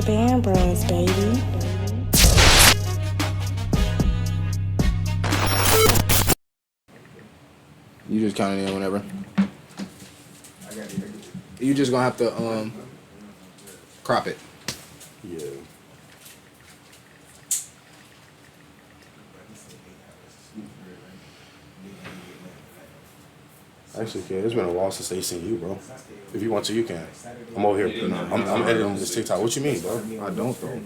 Band Bros, baby. You just count it in whenever. You just gonna have to crop it. Yeah. Actually, kid, it's been a while since they seen you, bro. If you want to, you can. I'm over here. I'm editing this TikTok. What you mean, bro? I don't though.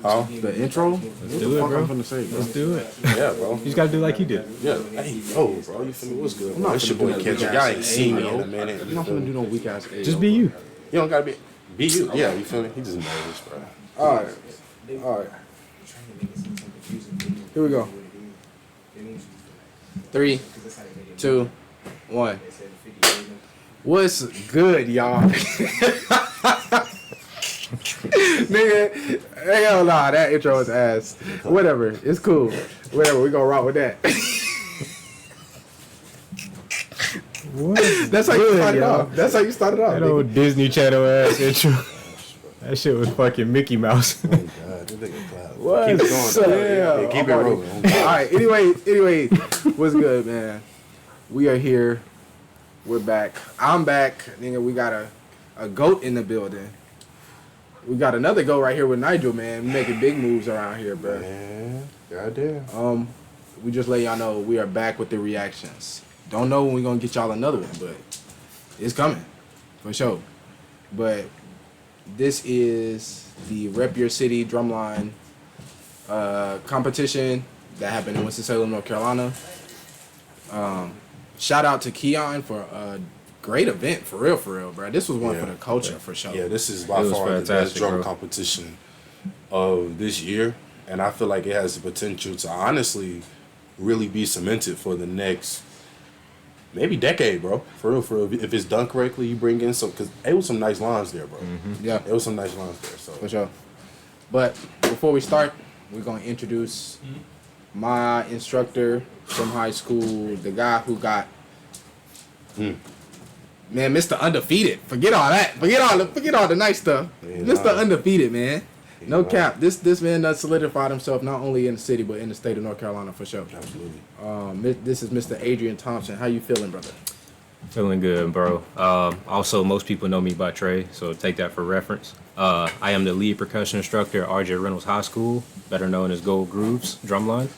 Huh? The intro? Let's do it, bro. I'm finna say, bro. Let's do it. Yeah, bro. You just gotta do like he did. Yeah. Hey, yo, bro. You feel me? What's good? I'm not It's your finna boy do that Kendrick. weak Y'all ass ain't seen me A, in a minute. I'm not gonna do no weak ass A. Just be you. You don't gotta be you. Yeah, you feel me? He just nervous, bro. Alright. Here we go. 3, 2, 1. What's good, y'all? Nigga, hell nah, that intro is ass. Whatever, it's cool. Whatever, we gonna rock with that. What? That's how you started off. That's how you started off. That Nigga. old Disney Channel ass intro. That shit was fucking Mickey Mouse. Oh, God. This nigga clap. What? Keep it going, So, though. yeah, Yeah, keep it I'm rolling. Alright, anyway, what's good, man? We are here. We're back. I'm back. Nigga, we got a goat in the building. We got another goat right here with Nigel, man. We making big moves around here, bro. Man, goddamn. We just let y'all know we are back with the reactions. Don't know when we gonna get y'all another one, but it's coming. For sure. But this is the Rep Your City Drumline competition that happened in Winston-Salem, North Carolina. Shout out to Keon for a great event, for real, bro. This was one for the culture, for sure. Yeah, this is by It was far the best fantastic, drum bro. competition of this year. And I feel like it has the potential to honestly really be cemented for the next maybe decade, bro. For real. If it's done correctly, you bring in some, because it was some nice lines there, bro. Yeah, It was some nice lines there. So for sure. But before we start, we're gonna introduce my instructor from high school, the guy who got man, Mr. Undefeated. Forget all that. Forget all the nice stuff. Yeah, Mr. nah. Undefeated, man. No nah. cap. This man done solidified himself not only in the city but in the state of North Carolina for sure. Absolutely. This is Mr. Adrian Thompson. How you feeling, brother? Feeling good, bro. Also, most people know me by Trey, so take that for reference. I am the lead percussion instructor at R.J. Reynolds High School, better known as Gold Grooves Drumline.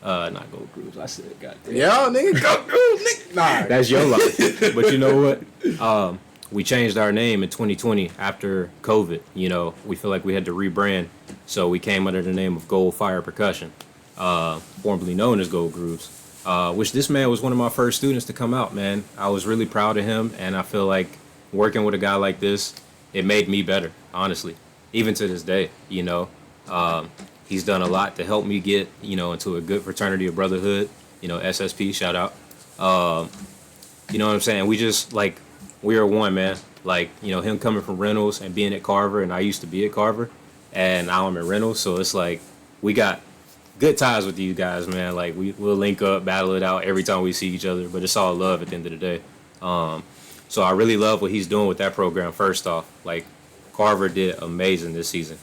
Not Gold Grooves, I said goddamn. Yo, nigga, go, nigga. Nah. That's your life. But you know what? We changed our name in 2020 after COVID. You know, we feel like we had to rebrand, so we came under the name of Gold Fire Percussion, formerly known as Gold Grooves. Which this man was one of my first students to come out, man. I was really proud of him, and I feel like working with a guy like this, it made me better, honestly. Even to this day, you know. He's done a lot to help me get, you know, into a good fraternity of brotherhood. You know, SSP, shout out. You know what I'm saying? We just, like, we are one, man. Like, you know, him coming from Reynolds and being at Carver, and I used to be at Carver, and now I'm at Reynolds, so it's like, we got good ties with you guys, man. Like, we'll link up, battle it out every time we see each other, but it's all love at the end of the day. So I really love what he's doing with that program, first off. Like, Carver did amazing this season.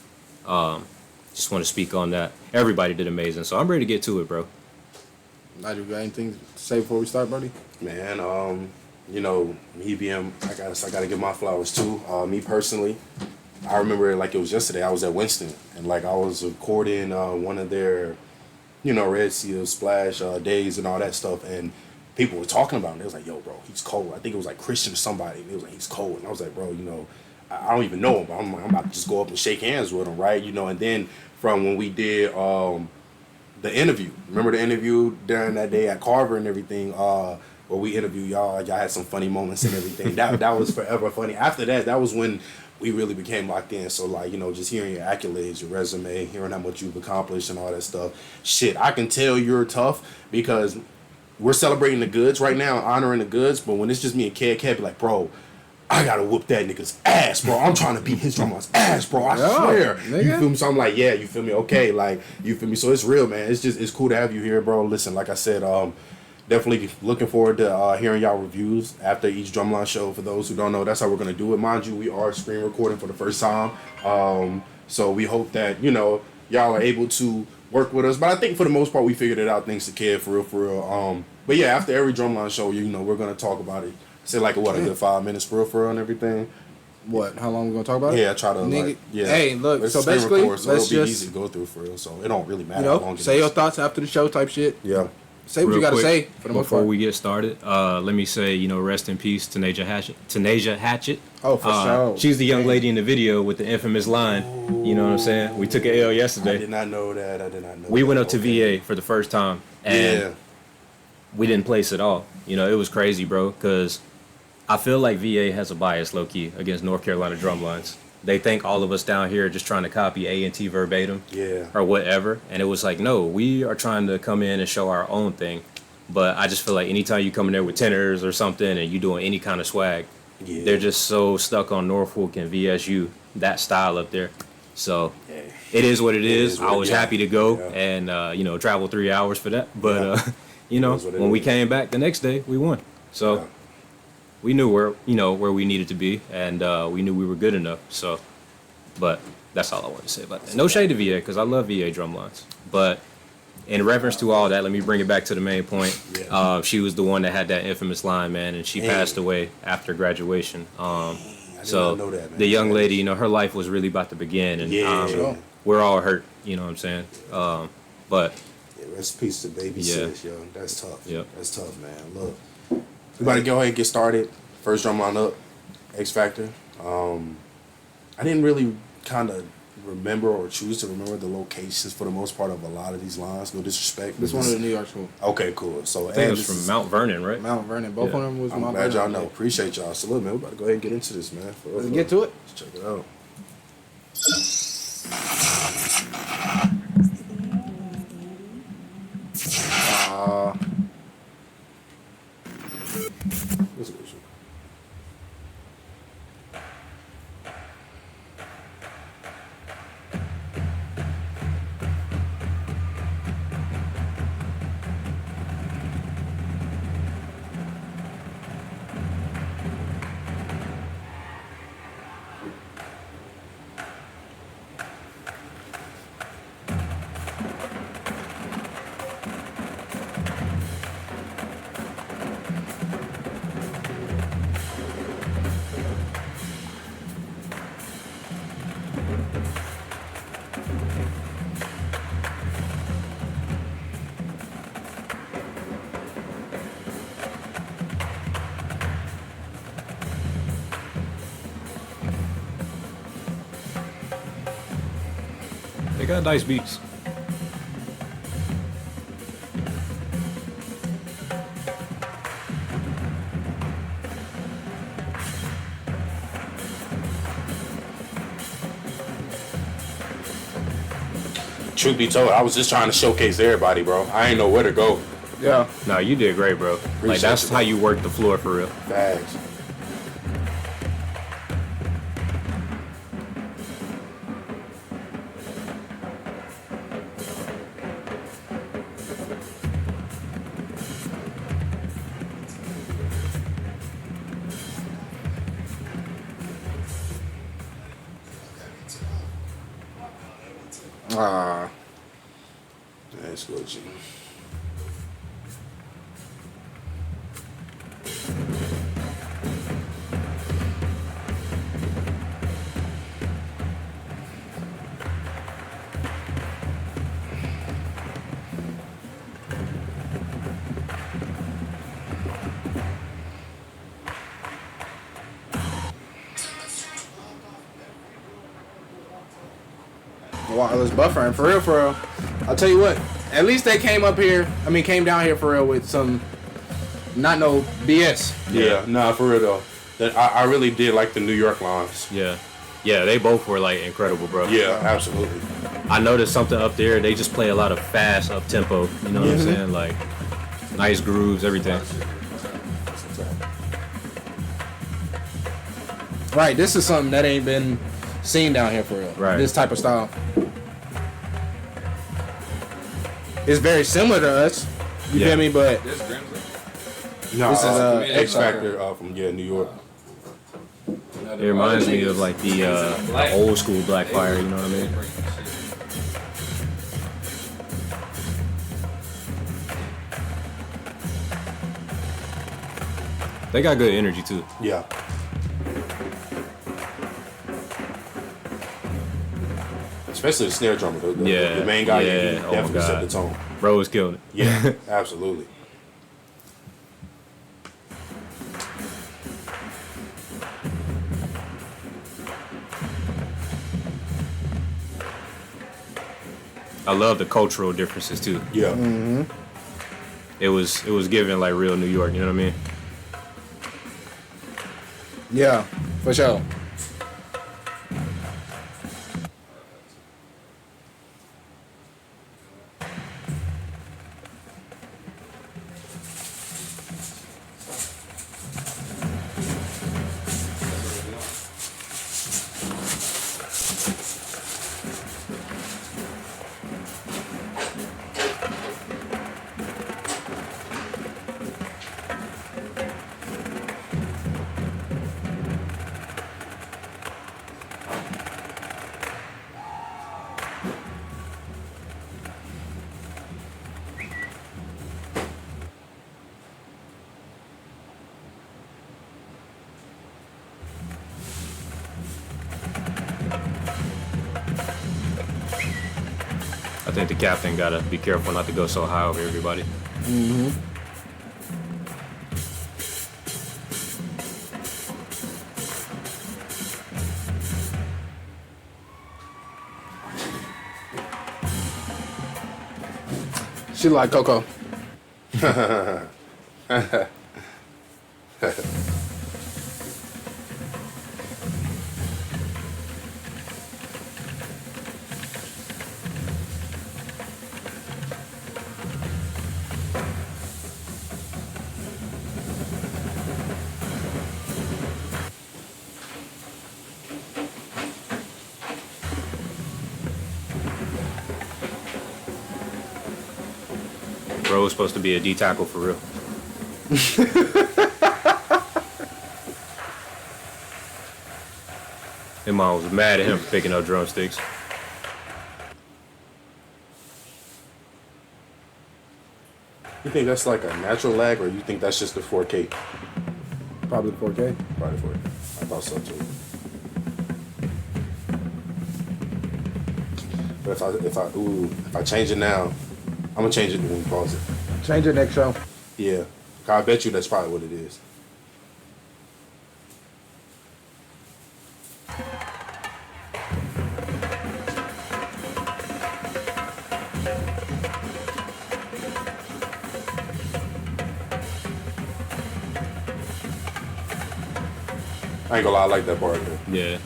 Just want to speak on that. Everybody did amazing, so I'm ready to get to it, bro. Nigel, got anything to say before we start, buddy? Man, you know, me being, I gotta give my flowers too. Me personally, I remember it like it was yesterday. I was at Winston, and like I was recording one of their, you know, Red Seal Splash days and all that stuff, and people were talking about him. They was like, "Yo, bro, he's cold." I think it was like Christian or somebody. And they was like, "He's cold," and I was like, "Bro, you know, I don't even know him, but I'm about to just go up and shake hands with him, right?" You know, and then from when we did the interview, remember the interview during that day at Carver and everything, where we interviewed y'all had some funny moments and everything. that was forever funny. After that was when we really became locked in. So, like, you know, just hearing your accolades, your resume, hearing how much you've accomplished and all that stuff. Shit, I can tell you're tough because we're celebrating the goods right now, honoring the goods, but when it's just me and Kev be like, "Bro, I gotta whoop that nigga's ass, bro. I'm trying to beat his drummer's ass, bro. I swear." Nigga. You feel me? So I'm like, yeah, you feel me? Okay, like, you feel me? So it's real, man. It's cool to have you here, bro. Listen, like I said, definitely looking forward to hearing y'all reviews after each drumline show. For those who don't know, that's how we're gonna do it. Mind you, we are screen recording for the first time. So we hope that, you know, y'all are able to work with us. But I think for the most part, we figured it out, thanks to Kid, for real, for real. But yeah, after every drumline show, you know, we're going to talk about it. Say like, what, a good 5 minutes, for real, and everything. What? How long we gonna talk about it? Yeah, I try to like, yeah. Hey, look. It's So screen basically, record, so let's it'll be just easy to go through for real. So it don't really matter you how know long. say your thoughts after the show type shit. Yeah. Say what Real you gotta quick, say for the most before part. we get started, let me say, you know, rest in peace, Tanaja Hatchett. Oh, for sure. She's the young lady in the video with the infamous line. You know what I'm saying? We took an L I yesterday. did not know that. We went up to VA for the first time, and Yeah. we didn't place at all. You know, it was crazy, bro, because I feel like VA has a bias, low-key, against North Carolina drumlines. They think all of us down here are just trying to copy A&T verbatim Yeah. or whatever. And it was like, no, we are trying to come in and show our own thing. But I just feel like anytime you come in there with tenors or something and you doing any kind of swag, Yeah. they're just so stuck on Norfolk and VSU, that style up there. So Yeah. it is what it is. what I it was is. happy to go Yeah. and, you know, travel 3 hours for that. But, you know, is what it when we is. came back the next day, we won. So Yeah. we knew where, you know, where we needed to be, and we knew we were good enough. So, but that's all I want to say about that. No shade to VA, because I love VA drumlines. But in reference to all that, let me bring it back to the main point. Yeah. She was the one that had that infamous line, man, and she Dang. passed away after graduation. I did So not know that, man. the young lady, you know, her life was really about to begin, and Yeah. we're all hurt. You know what I'm saying? But Yeah, rest in peace to baby Yeah. sis, yo. That's tough. Yep. That's tough, man. Look, we about to go ahead and get started. First drum line up, X Factor. I didn't really kind of remember or choose to remember the locations for the most part of a lot of these lines. No disrespect. This one of the New York school. Okay, cool. So I think it was this from is- Mount Vernon, right? Mount Vernon. Both Yeah. of them was I'm Mount glad Vernon. y'all know. Appreciate y'all. So look, man, we about to go ahead and get into this, man. For real, Let's for get real. to it. Let's check it out. Let's go. They got nice beats. Truth be told, I was just trying to showcase everybody, bro. I ain't know where to go. Yeah. No, you did great, bro. Like, Appreciate that's you, how bro. you work the floor for real. Facts. Let's go, G. Wireless buffering for real, for real. I'll tell you what. At least they came up here. I mean, came down here for real with some, not no BS. Yeah, nah, for real though. I really did like the New York lines. Yeah. Yeah, they both were like incredible, bro. Yeah, absolutely. I noticed something up there. They just play a lot of fast up tempo. You know what I'm saying? Like nice grooves, everything. Right. This is something that ain't been seen down here for real. Right. This type of style. It's very similar to us. You Yeah. feel me? But No, This is, X X Factor. Factor from New York. It reminds me of like the old school Black Fire, you know what I mean? They got good energy too. Yeah. Especially the snare drummer, the main guy. Yeah, He definitely set the tone. Bro was killing it. Yeah, absolutely. I love the cultural differences too. Yeah. Mm-hmm. It was given like real New York, you know what I mean? Yeah, for sure. I think the captain gotta be careful not to go so high over everybody. Mm-hmm. She like Coco. Bro was supposed to be a D tackle for real. His mom was mad at him for picking up drumsticks. You think that's like a natural lag, or you think that's just the 4K? Probably 4K. Probably 4K. I thought so too. But if I change it now, I'm gonna change it when we pause it. Change it next show. Yeah, I bet you that's probably what it is. I ain't gonna lie, I like that part of it. Yeah.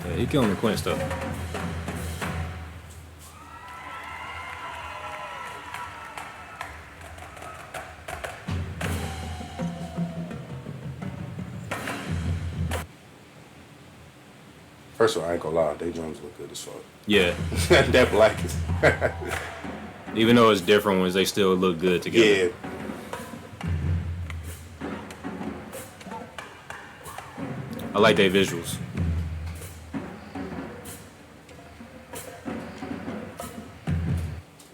Yeah, he killing the Quint stuff. First of all, I ain't gonna lie, they drums look good as fuck. Yeah. That black is. Even though it's different ones, they still look good together. Yeah. I like their visuals.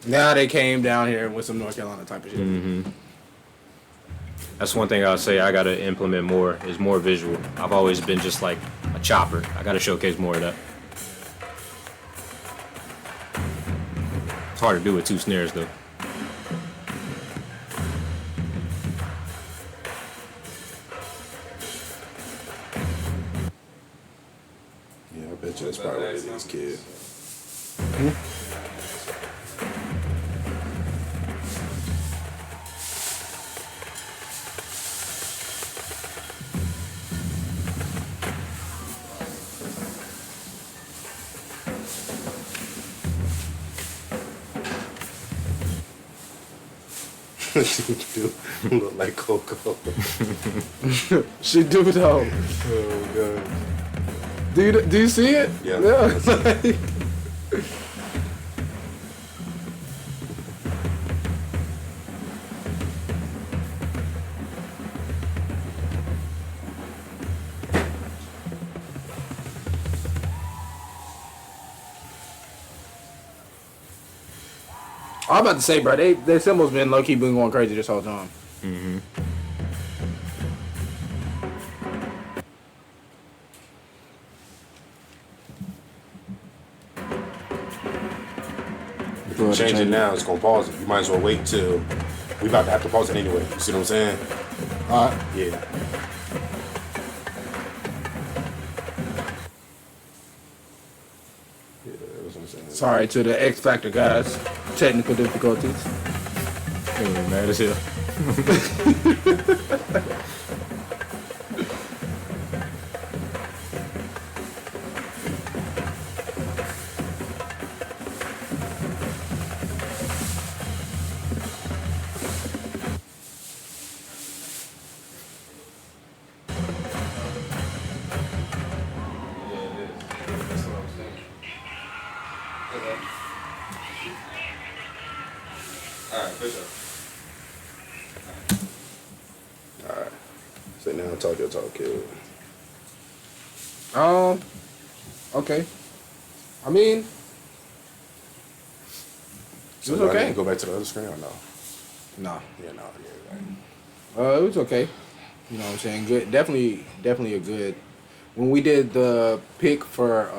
Now they came down here with some North Carolina type of shit. Mm-hmm. That's one thing I'll say I gotta implement more is more visual. I've always been just like a chopper. I gotta showcase more of that. It's hard to do with two snares though. Yeah, I bet you that's probably what it is, kid. She do look like Coco. She do though. Oh god. Do you see it? Yeah. I'm about to say, bro, their symbols been low key been going crazy this whole time. Mm-hmm. If you change it now, it's gonna pause it. You might as well wait till we about to have to pause it anyway. You see what I'm saying? Alright. Yeah. Yeah, that's what I'm saying. Sorry to the X Factor guys. Technical difficulties. Anyway, mad as hell. Alright. So now talk your talk, kid. Okay. I mean, So it was do I need okay. to go back to the other screen or no? Nah. Yeah, no, yeah, right. It was okay. You know what I'm saying? Good. Definitely a good. When we did the pick for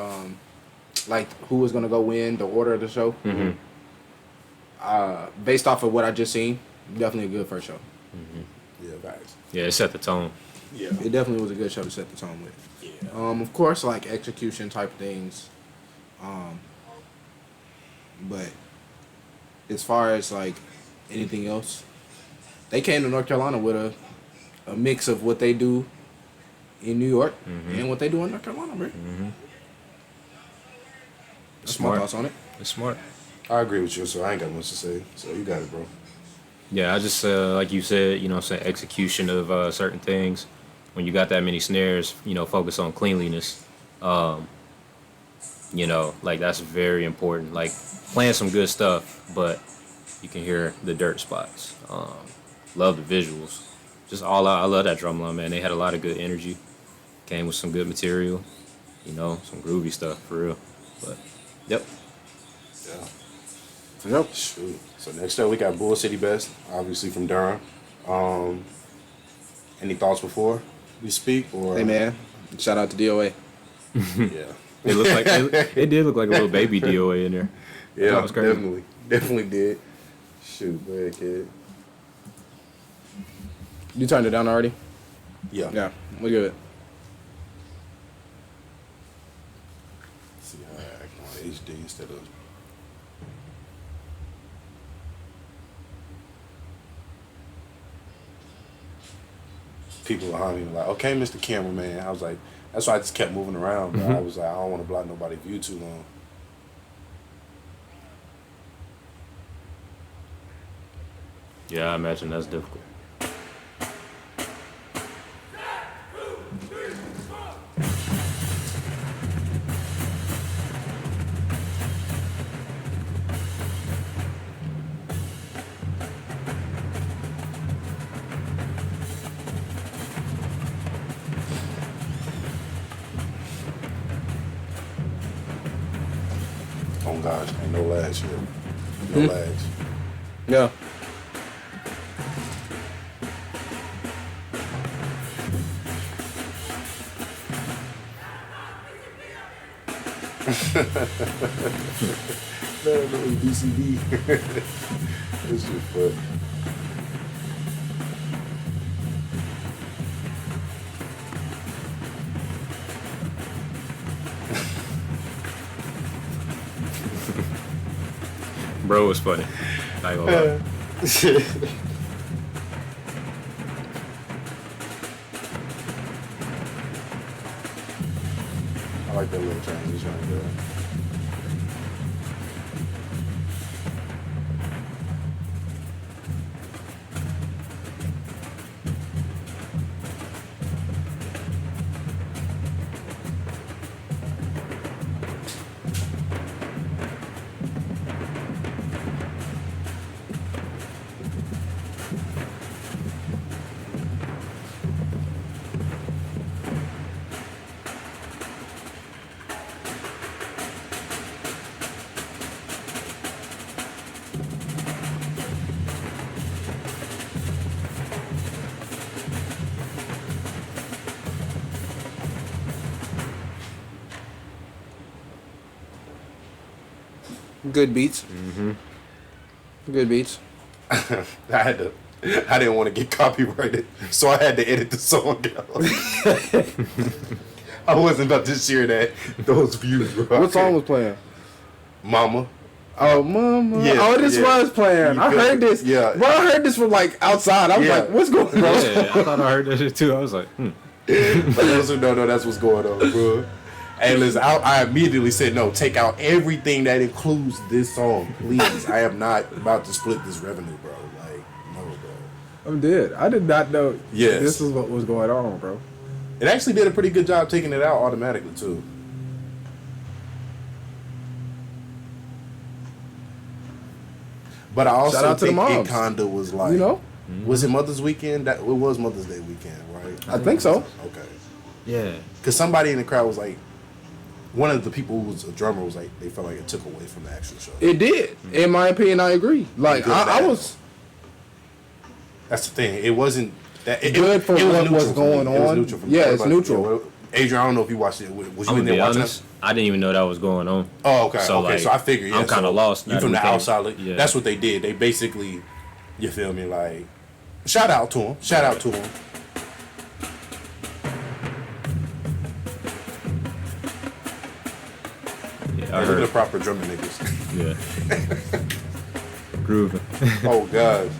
like who was gonna go win, the order of the show. Mm-hmm. Based off of what I just seen, definitely a good first show. Yeah, facts. Yeah, it set the tone. Yeah. It definitely was a good show to set the tone with. Yeah. Of course, like execution type things. But as far as like anything else, they came to North Carolina with a mix of what they do in New York and what they do in North Carolina, bro. That's my Smart. thoughts on it. It's smart. I agree with you, so I ain't got much to say. So you got it, bro. Yeah, I just like you said, you know, what I'm saying execution of certain things. When you got that many snares, you know, focus on cleanliness. You know, like that's very important. Like playing some good stuff, but you can hear the dirt spots. Love the visuals. Just all out. I love that drum line, man. They had a lot of good energy. Came with some good material. You know, some groovy stuff for real. But yep. Yeah. Yep. Shoot. So next up we got Bull City Best, obviously from Durham. Any thoughts before we speak? Or Hey man, shout out to DOA. Yeah. It looked like it did look like a little baby DOA in there. Yeah, That was crazy. definitely did. Shoot, go ahead, kid. You turned it down already? Yeah. Yeah, we good. See how I act on HD instead of. People behind me were like, okay, Mr. Cameraman. I was like, that's why I just kept moving around. But I was like, I don't want to block nobody's view too long. Yeah, I imagine that's difficult. Oh gosh, ain't no lags here. No lags. Yeah. No, BCB. This shit fun. Bro was funny. Not gonna lie. I like that little transition right there. Good beats. Good beats. I didn't want to get copyrighted, so I had to edit the song out. I wasn't about to share those views, bro. What song was playing? Mama. Oh, mama. Yeah, Oh, this was playing. I heard this. Yeah. Bro, I heard this from like outside. I was like, what's going on? Yeah, I thought I heard that shit too. I was like, But those who don't know, that's what's going on, bro. Hey, listen, I immediately said, no, take out everything that includes this song, please. I am not about to split this revenue, bro. Like, no, bro. I'm dead. I did not know Yes. this is what was going on, bro. It actually did a pretty good job taking it out automatically, too. But I also Shout out to the think it moms. kinda was like, You know? was it Mother's Weekend? It was Mother's Day weekend, right? I think so. Okay. yeah. Because somebody in the crowd was like, one of the people who was a drummer was like, they felt like it took away from the actual show. It did. In my opinion, I agree. Like, Good, I bad. was That's the thing. It wasn't that good for what neutral was for me. going It was on. neutral for me. Yeah, What it's about you? neutral. Well, Adrian, I don't know if you watched it. Was I'm you in gonna there be watching honest. it? I didn't even know that was going on. Oh, okay. So, Okay, like, so I figured. Yeah, I'm kinda so lost You now from that the we outside. came. Yeah. That's what they did. They basically, you feel me? Like, shout out to him. Shout out to him. Yeah, I Look at the heard. proper drumming niggas. Yeah. Grooving. Oh God.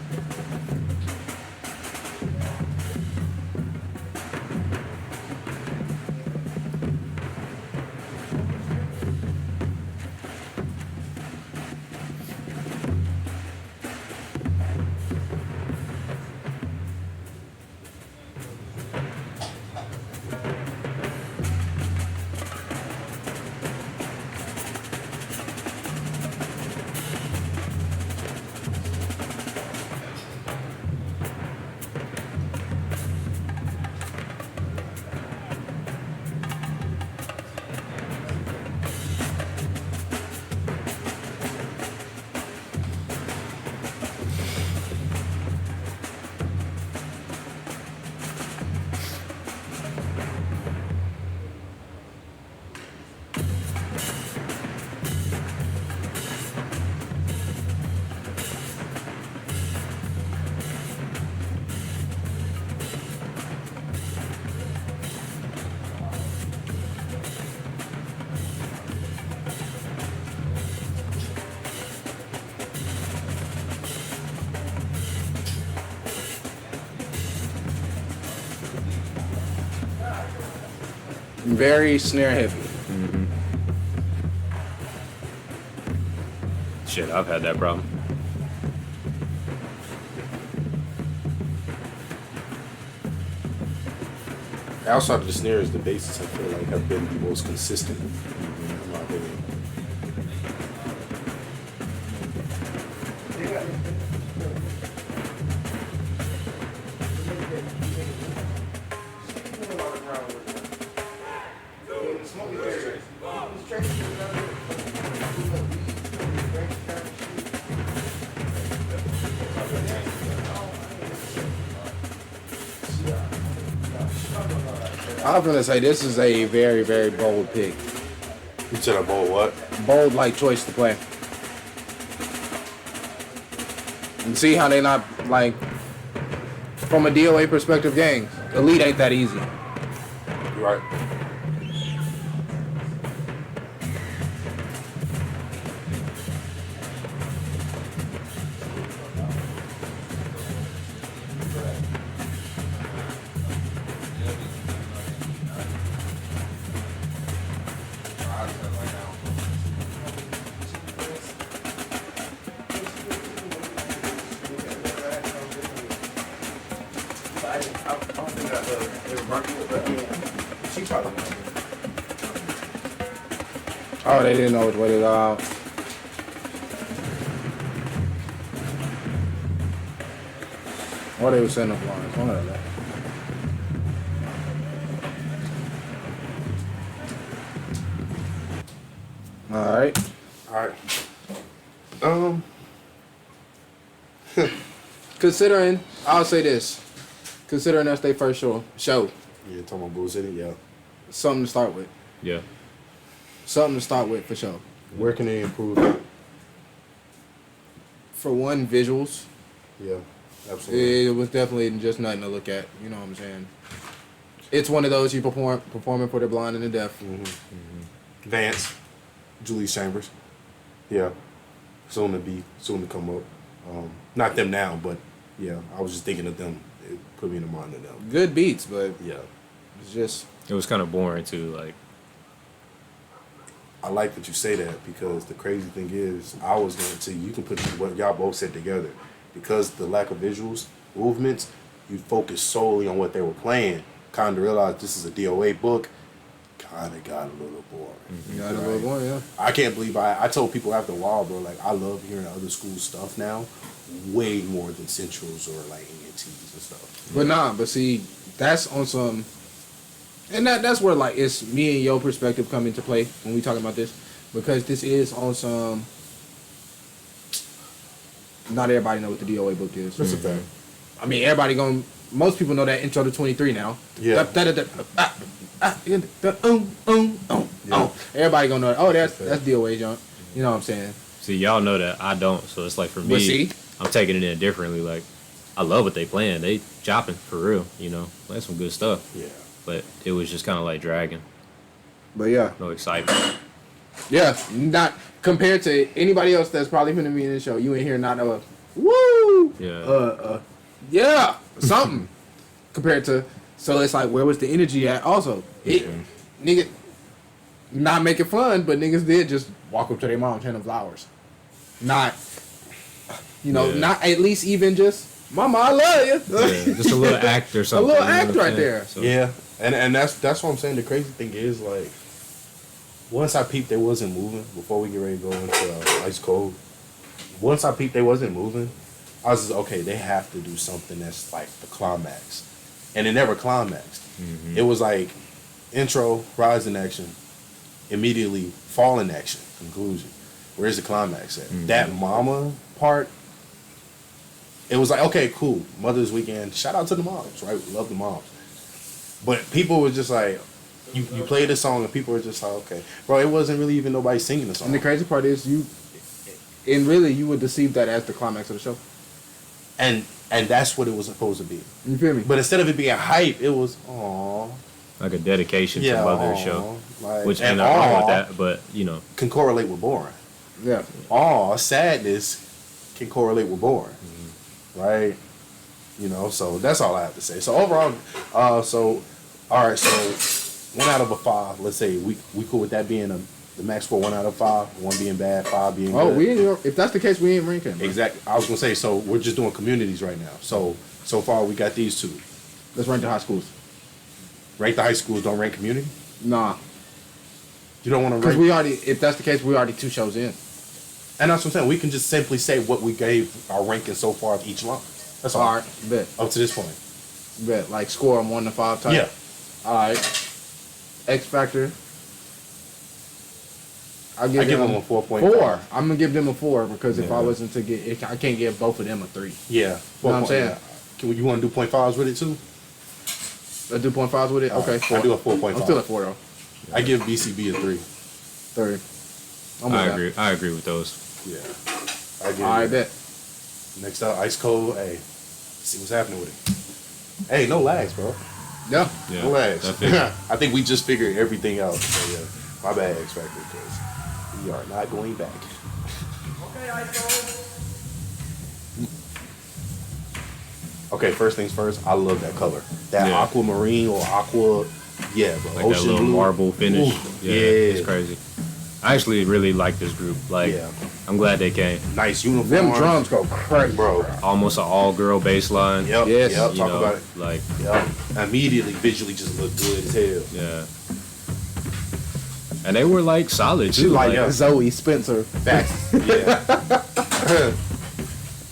very snare heavy. Shit, I've had that problem. Outside of the snares, the basses I feel like have been the most consistent. In my opinion. I was gonna say this is a very, very bold pick. You said a bowl what? Bold like choice to play. And see how they not like from a DOA perspective gang. Elite ain't that easy. You right. Oh, they didn't know which way to go out. Or they were setting up lines. One of that. All right. All right. Considering, I'll say this. Considering that's their first show, Yeah, talking about Bull City. Yeah. something to start with. Yeah. Something to start with for sure. Where can they improve? for one, visuals. Yeah, absolutely. It was definitely just nothing to look at. You know what I'm saying? It's one of those you performing for the blind and the deaf. Vance, Julius Chambers. Yeah, soon to come up. Not them now, but yeah, I was just thinking of them. It put me in the mind of them. Good beats, but Yeah, it's just It was kind of boring too. Like, I like that you say that because the crazy thing is, I was going to you can put what y'all both said together because the lack of visuals, movements, you focus solely on what they were playing. Kind of realized this is a DOA book. Kind of got a little boring. got a little more, yeah. I can't believe I told people after a while, bro, like I love hearing other school stuff now way more than Centrals or like ENTs and stuff. But see, that's on some, and that's where like it's me and your perspective come into play when we talking about this, because this is on some. Not everybody know what the DOA book is. That's a fact. I mean, most people know that intro to 23 now. Yeah. Everybody gonna know. Oh, that's DOA junk. You know what I'm saying? see, y'all know that I don't. So it's like for But me, see? I'm taking it in differently. Like, I love what they playing. They chopping for real. You know, playing some good stuff. Yeah. But it was just kind of like dragging. But yeah, No excitement. yeah, not compared to anybody else that's probably gonna be in the show. You ain't hear not a woo. Yeah. Yeah, something compared to. So it's like, where was the energy at? Also, nigga, not making fun, but niggas did just walk up to their mom, hand them flowers. Not, Yeah. not at least even just, Mama, I love you. Yeah, just a little act or something. little you know act what I'm right saying? there. So, Yeah, and that's what I'm saying. The crazy thing is, like, once I peeped they wasn't moving, before we get ready to go into Ice Cold, once I peeped they wasn't moving, I was just, okay, they have to do something that's like the climax. And it never climaxed. Mm-hmm. It was like intro, rise in action, immediately fall in action, conclusion. Where's the climax at? Mm-hmm. That mama part, it was like, okay, cool, Mother's Weekend, shout out to the moms, right? Love the moms. But people were just like, you played the song and people were just like, okay. Bro, it wasn't really even nobody singing the song. And the crazy part is you would deceive that as the climax of the show. And that's what it was supposed to be. You feel me? But instead of it being hype, it was, aww. like a dedication Yeah, to Mother's aw. show. Like, Which and ain't nothing wrong with aw that, but, you know. can correlate with boring. Yeah. Aw, sadness can correlate with boring. Right? You know, so that's all I have to say. So overall, all right, so 1 out of a 5, let's say we cool with that being the max score 1 out of 5, 1 being bad, 5 being Oh, good. if that's the case, we ain't ranking. Bro. Exactly. I was gonna say, so we're just doing communities right now. So far we got these two. Let's rank the high schools. Rank the high schools, don't rank community. Nah, You don't want to because rank. if that's the case, we already 2 shows in. And that's what I'm saying. We can just simply say what we gave our ranking so far of each line. That's all. All right, bet. Up to this point. Bet. Like score them 1 to 5 type. Yeah. All right. X Factor. I I give them a 4.5. 4. I'm gonna give them a 4 because if Yeah. I wasn't to get, I can't give both of them a 3. Yeah. You know what I'm saying? You want to do 0.5s with it too? Let's do 0.5s with it. Okay, 4. I do a 4.5. I'm still at 4 though. I give BCB a 3. 3. I'm I with agree. I agree with those. Yeah. I give that. All right, it. bet. Next up, Ice Cold. Hey, see what's happening with it. Hey, no lags, bro. Yeah. Yeah. No lags. I figured. I think we just figured everything out. So yeah, my bad, X Factor, because we are not going back. Okay, first things first. I love that color. That Yeah. aquamarine or aqua, yeah, bro. Like Ocean that little blue. marble finish. Ooh, yeah, yeah. it's crazy. I actually really like this group. Like, Yeah. I'm glad they came. Nice uniform. Them drums go crazy, bro. Almost an all-girl bass line. Yep. Yes. Yep. You Talk know, about it. like, Yep. Immediately, visually, just look good as hell. yeah. And they were like solid She too. like, Like, yeah. Zoe Spencer. Facts. Yeah.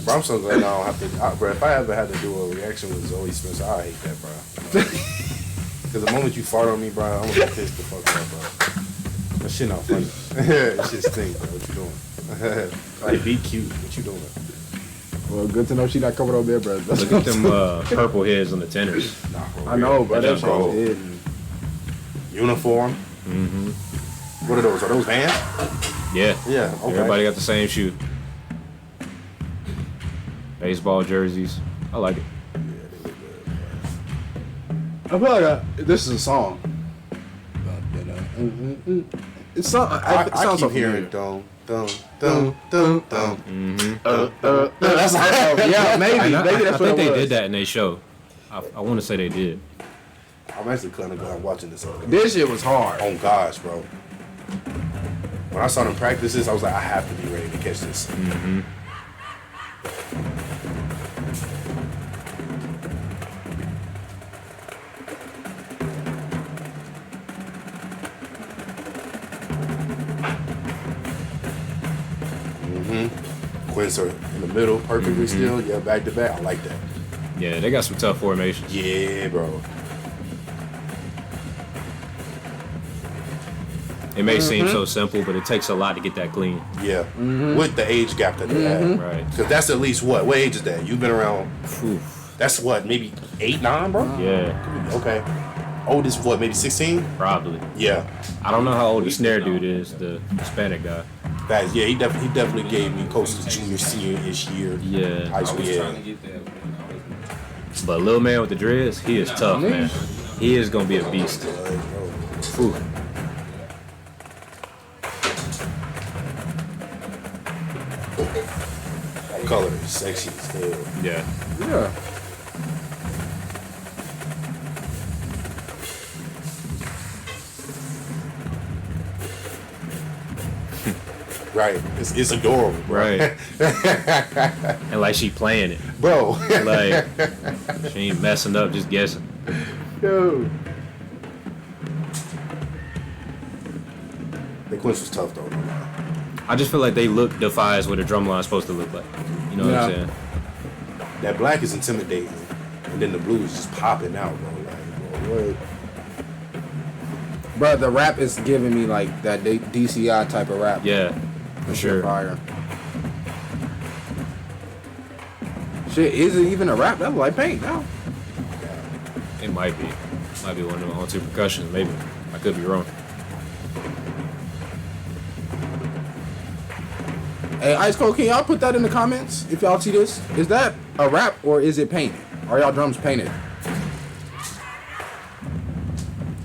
Bro, I'm so glad I don't have to. Bro, if I ever had to do a reaction with Zoe Spencer, I hate that, bro. Because the moment you fart on me, bro, I'm gonna be pissed the fuck off, bro. That shit not funny. It just stink, bro. What you doing? Like, be cute. What you doing? Well, good to know she not covered over there, bro. look at them purple heads on the tenors. Nah, bro. I know, but Yeah, that's bro. it. Uniform. Mm-hmm. What are those? Are those Vans? Yeah. Yeah. Okay. Everybody got the same shoe. Baseball jerseys. I like it. Yeah, they look good, man. I feel like this is a song. It's something. I It sounds so keep hearing familiar. dum dum dum dum dum. That's yeah, maybe I that's think what they it was. did that in their show. I want to say they did. I'm actually kind of glad watching this. This shit was hard. Oh gosh, bro. When I saw them practices, I was like, I have to be ready to catch this. Mm-hmm. Quince are in the middle, perfectly still. Yeah, back to back. I like that. Yeah, they got some tough formations. Yeah, bro. It may seem so simple, but it takes a lot to get that clean. Yeah, with the age gap that they have. Right. Because that's at least what? What age is that? You've been around. Ooh. That's what? Maybe 8, 9, bro. Yeah, Okay. Oldest what? Maybe 16. probably. Yeah. I don't know how old the snare dude is, the Hispanic guy. That he definitely gave me close to junior, senior-ish year. Yeah. High school. Yeah. get that when I was But Lil Man with the dreads, he is tough, man. He is gonna be a beast. Ooh. That color is sexy as hell. Yeah. Yeah. Right. It's adorable, bro. Right. And like she playing it. Bro. Like she ain't messing up, just guessing. Yo. The Quince was tough though. I just feel like they look defies what a drum line's supposed to look like. You know what I'm saying? That black is intimidating, and then the blue is just popping out, bro. Like, bro, what? Bro, the rap is giving me like that DCI type of rap. Yeah, for sure. Fire. Shit, is it even a rap? That's like paint now. It might be. Might be one of them on-two percussions, maybe. I could be wrong. Hey, Ice Cold, can y'all put that in the comments if y'all see this? Is that a rap or is it painted? Are y'all drums painted?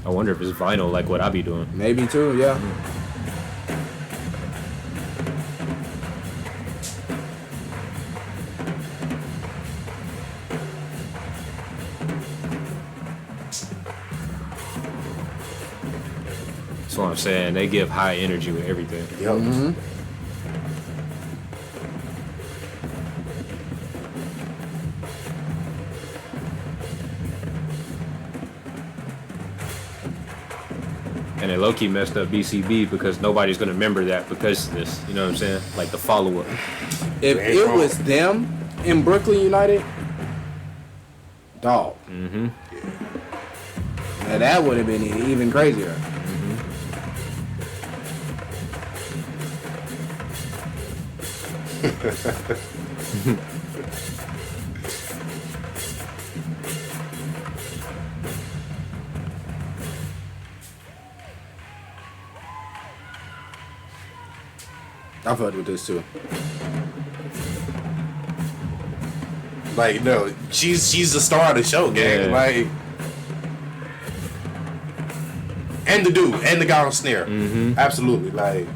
I wonder if it's vinyl like what I be doing. Maybe too, yeah. That's what I'm saying. They give high energy with everything. Yep. And they low-key messed up BCB because nobody's gonna remember that because of this. You know what I'm saying? Like the follow-up. If Ain't it wrong. was them in Brooklyn United, dog. Mm-hmm. Now that would have been even crazier. I fucked with this too. Like, no, she's the star of the show, gang. Yeah. Like, and the dude, and the guy on snare. Absolutely, like.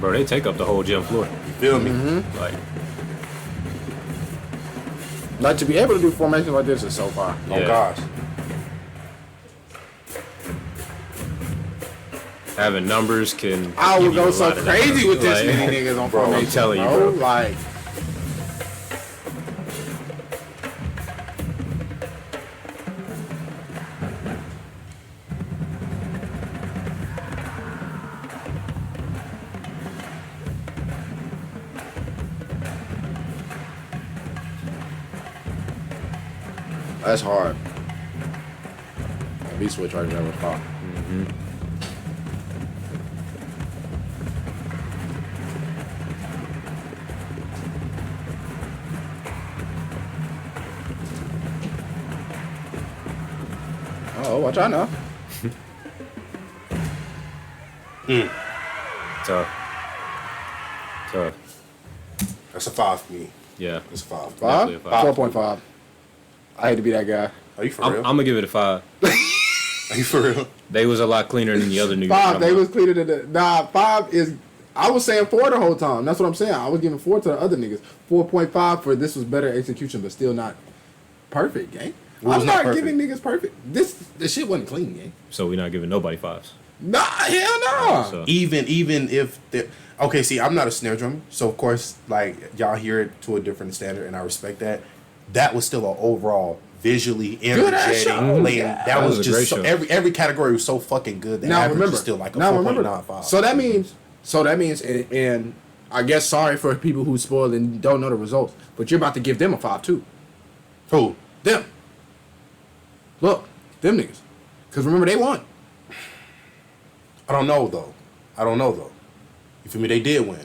Bro, they take up the whole gym floor. You feel me? Like, Like to be able to do formations like this is so far. Oh Yeah. gosh. Having numbers can. I give would you go a so lot of crazy numbers. with this Like, many niggas on Bro, I'm formation. telling you, bro. Like, that's hard. V switch right there was far. Oh, watch out now. Tough. Tough. That's a 5 for me. Yeah. That's a 5. Five? Definitely a five. 4.5. I hate to be that guy. Are you for I'm real? gonna give it a 5. Are you for real? They was a lot cleaner than the other New York. 5, they drama. was cleaner than the. Nah, 5 is. I was saying 4 the whole time. That's what I'm saying. I was giving 4 to the other niggas. 4.5 for this was better execution, but still not perfect, gang. What was I'm not not perfect? giving niggas perfect. The shit wasn't clean, gang. So we're not giving nobody 5s. Nah, hell no. So Even if the okay, see, I'm not a snare drummer, so of course, like y'all hear it to a different standard, and I respect that. That was still an overall visually energetic show. playing. Yeah. That was a just great so, show. every category was so fucking good. The Now average remember, is still like a now 4.95. So that means, and I guess sorry for people who spoiled and don't know the results, but you're about to give them a 5 too. Who? Them. Look, them niggas. Because remember, they won. I don't know though. You feel me? They did win.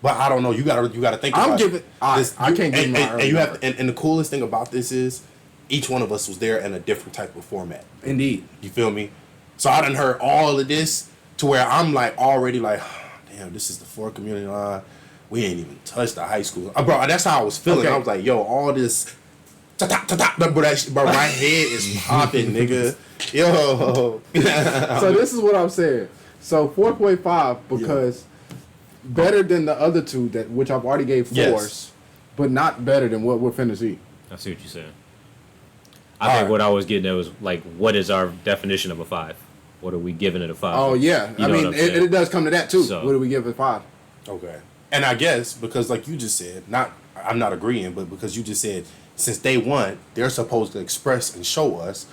But I don't know. You gotta think about it. I can't give and, my and early you have number. and the coolest thing about this is each one of us was there in a different type of format. Indeed. You feel me? So I done heard all of this to where I'm like already like, damn, this is the 4 community line. We ain't even touched the high school. Bro, that's how I was feeling. Okay. I was like, yo, all this bro, my head is popping, nigga. Yo. So this is what I'm saying. So 4.5 because better than the other two that which I've already gave 4s, Yes. but not better than what we're finna see. I see what you're saying. I think what I was getting at was like, what is our definition of a 5? What are we giving it a 5? Oh yeah, You I know mean what I'm saying? it does come to that too. So- What do we give it 5? Okay. And I guess because like you just said, I'm not agreeing, but because you just said since day one, they're supposed to express and show us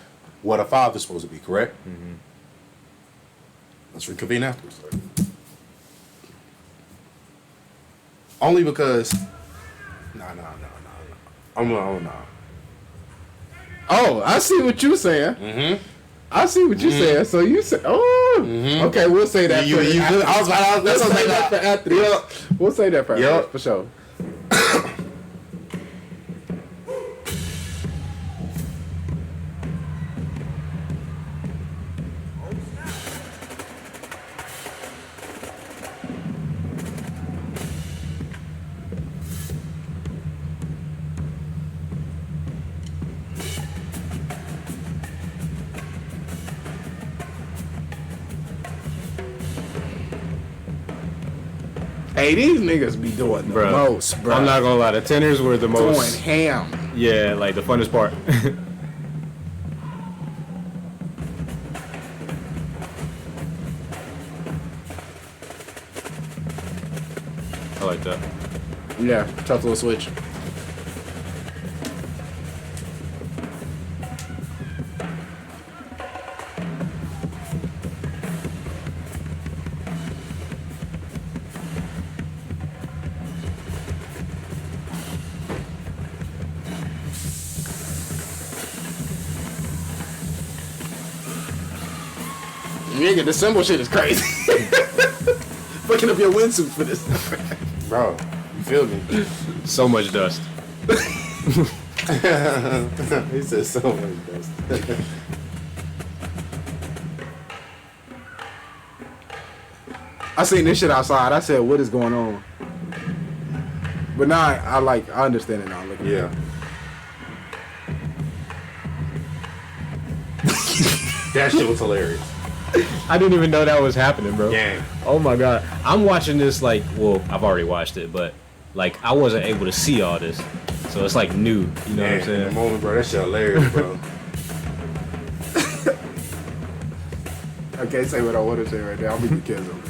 what a 5 is supposed to be, correct? Mm-hmm. Let's reconvene afterwards. Only because no. Oh, I see what you're saying. Mm-hmm. I see what you're saying. So you say, okay, we'll say that. You- for you- after. I was about to- Let's let's say say that that. for after. Yep. We'll say that for after, Yep. for sure. Hey, these niggas be doing the Bruh. most, bro. I'm not gonna lie, the tenors were the going most. ham. Yeah, like the funnest part. I like that. Yeah, tough little switch. Nigga, the symbol shit is crazy. Fucking up your windsuit for this. Bro, you feel me? So much dust. He said so much dust. I seen this shit outside. I said, what is going on? But now I understand it now. Look at it. Yeah. That shit was hilarious. I didn't even know that was happening, bro. Gang. Oh my god. I'm watching this like, well, I've already watched it, but like I wasn't able to see all this. So it's like new. You know what I'm In the saying? moment, bro, that shit hilarious, bro. I can't say what I want to say right now. I'm gonna get canceled.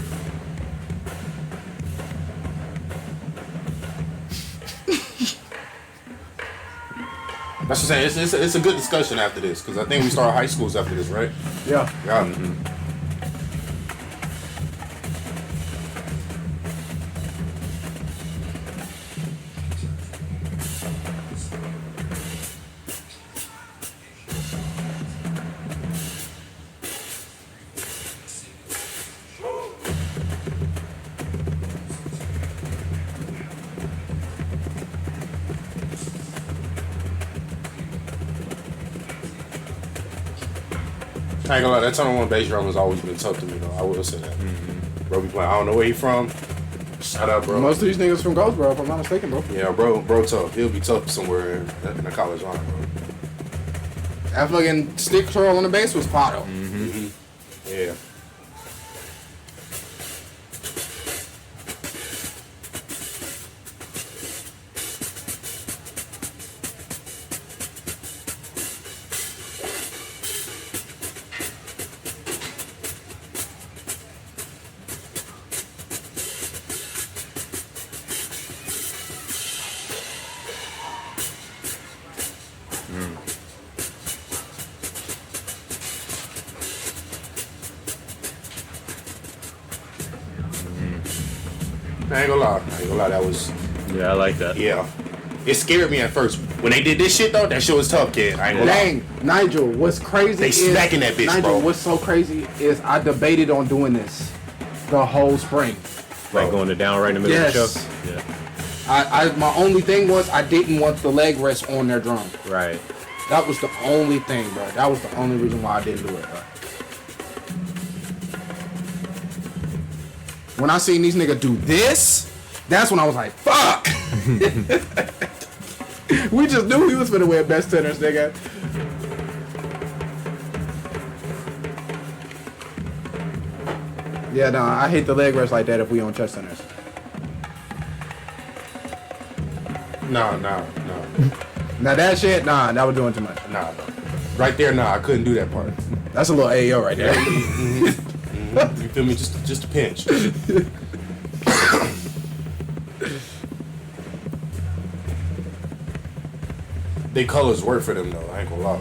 That's what I'm saying. It's a good discussion after this because I think we start high schools after this, right? Yeah. Yeah. I ain't gonna lie, that Tunnel One bass drum has always been tough to me though. I will say that. Bro be playing. I don't know where he from. Shout out, bro. Most of these niggas from Goldsboro, if I'm not mistaken, bro. Yeah, bro tough. He'll be tough somewhere in the college line, bro. That fucking stick twirl on the bass was Pato. Yeah. I ain't gonna lie, that was, Yeah, I like that. yeah. It scared me at first. When they did this shit though, that shit was tough, kid. I ain't gonna lie. Dang, Nigel, what's crazy They is... smacking that bitch, Nigel, bro. what's so crazy is I debated on doing this the whole spring. Like going to down right in the middle of the Yes. show. Yeah. My only thing was I didn't want the leg rest on their drum. Right. That was the only thing, bro. That was the only reason why I didn't do it, bro. When I seen these niggas do this, that's when I was like, fuck! We just knew he was finna wear best tenors, nigga. Yeah, no, I hate the leg rest like that if we on chest tenors. No. Now that shit, nah, that was doing too much. Nah, bro. Right there, nah, I couldn't do that part. That's a little AO right there. You feel me? Just a pinch. They colors work for them though. I ain't gonna lie.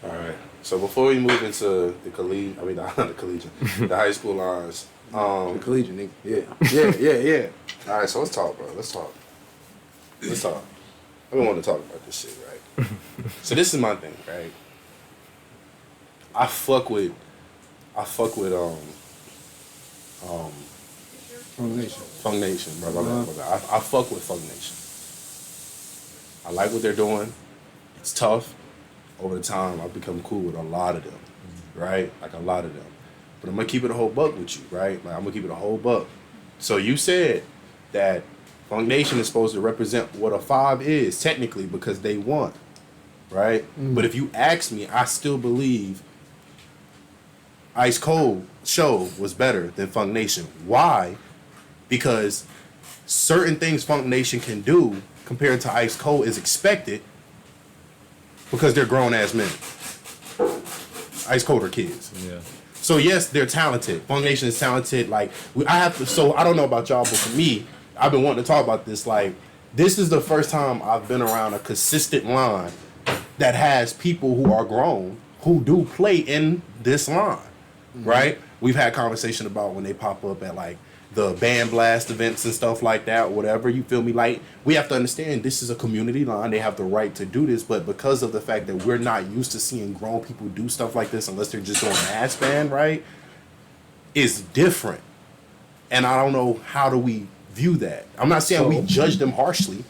Alright. So before we move into the the high school lines. The collegiate, nigga. Yeah. Alright, so let's talk, bro. Let's talk. I've been wanting to talk about this shit, right? So this is my thing, right? I fuck with Funk Nation, bro. I fuck with Funk Nation. I like what they're doing. It's tough. Over the time, I've become cool with a lot of them, right? Like a lot of them. But I'm gonna keep it a whole buck with you, right? Like I'm gonna keep it a whole buck. So you said that Funk Nation is supposed to represent what a 5 is technically because they won, right? But if you ask me, I still believe Ice Cold show was better than Funk Nation. Why? Because certain things Funk Nation can do compared to Ice Cold is expected because they're grown ass men. Ice Cold are kids. Yeah. So yes, they're talented. Funk Nation is talented. Like I have to. So I don't know about y'all, but for me, I've been wanting to talk about this. Like this is the first time I've been around a consistent line that has people who are grown who do play in this line, right? We've had conversation about when they pop up at like the Band Blast events and stuff like that, whatever, you feel me? Like, we have to understand this is a community line. They have the right to do this, but because of the fact that we're not used to seeing grown people do stuff like this unless they're just doing mass band, right? It's different. And I don't know how do we view that. I'm not saying we judge them harshly,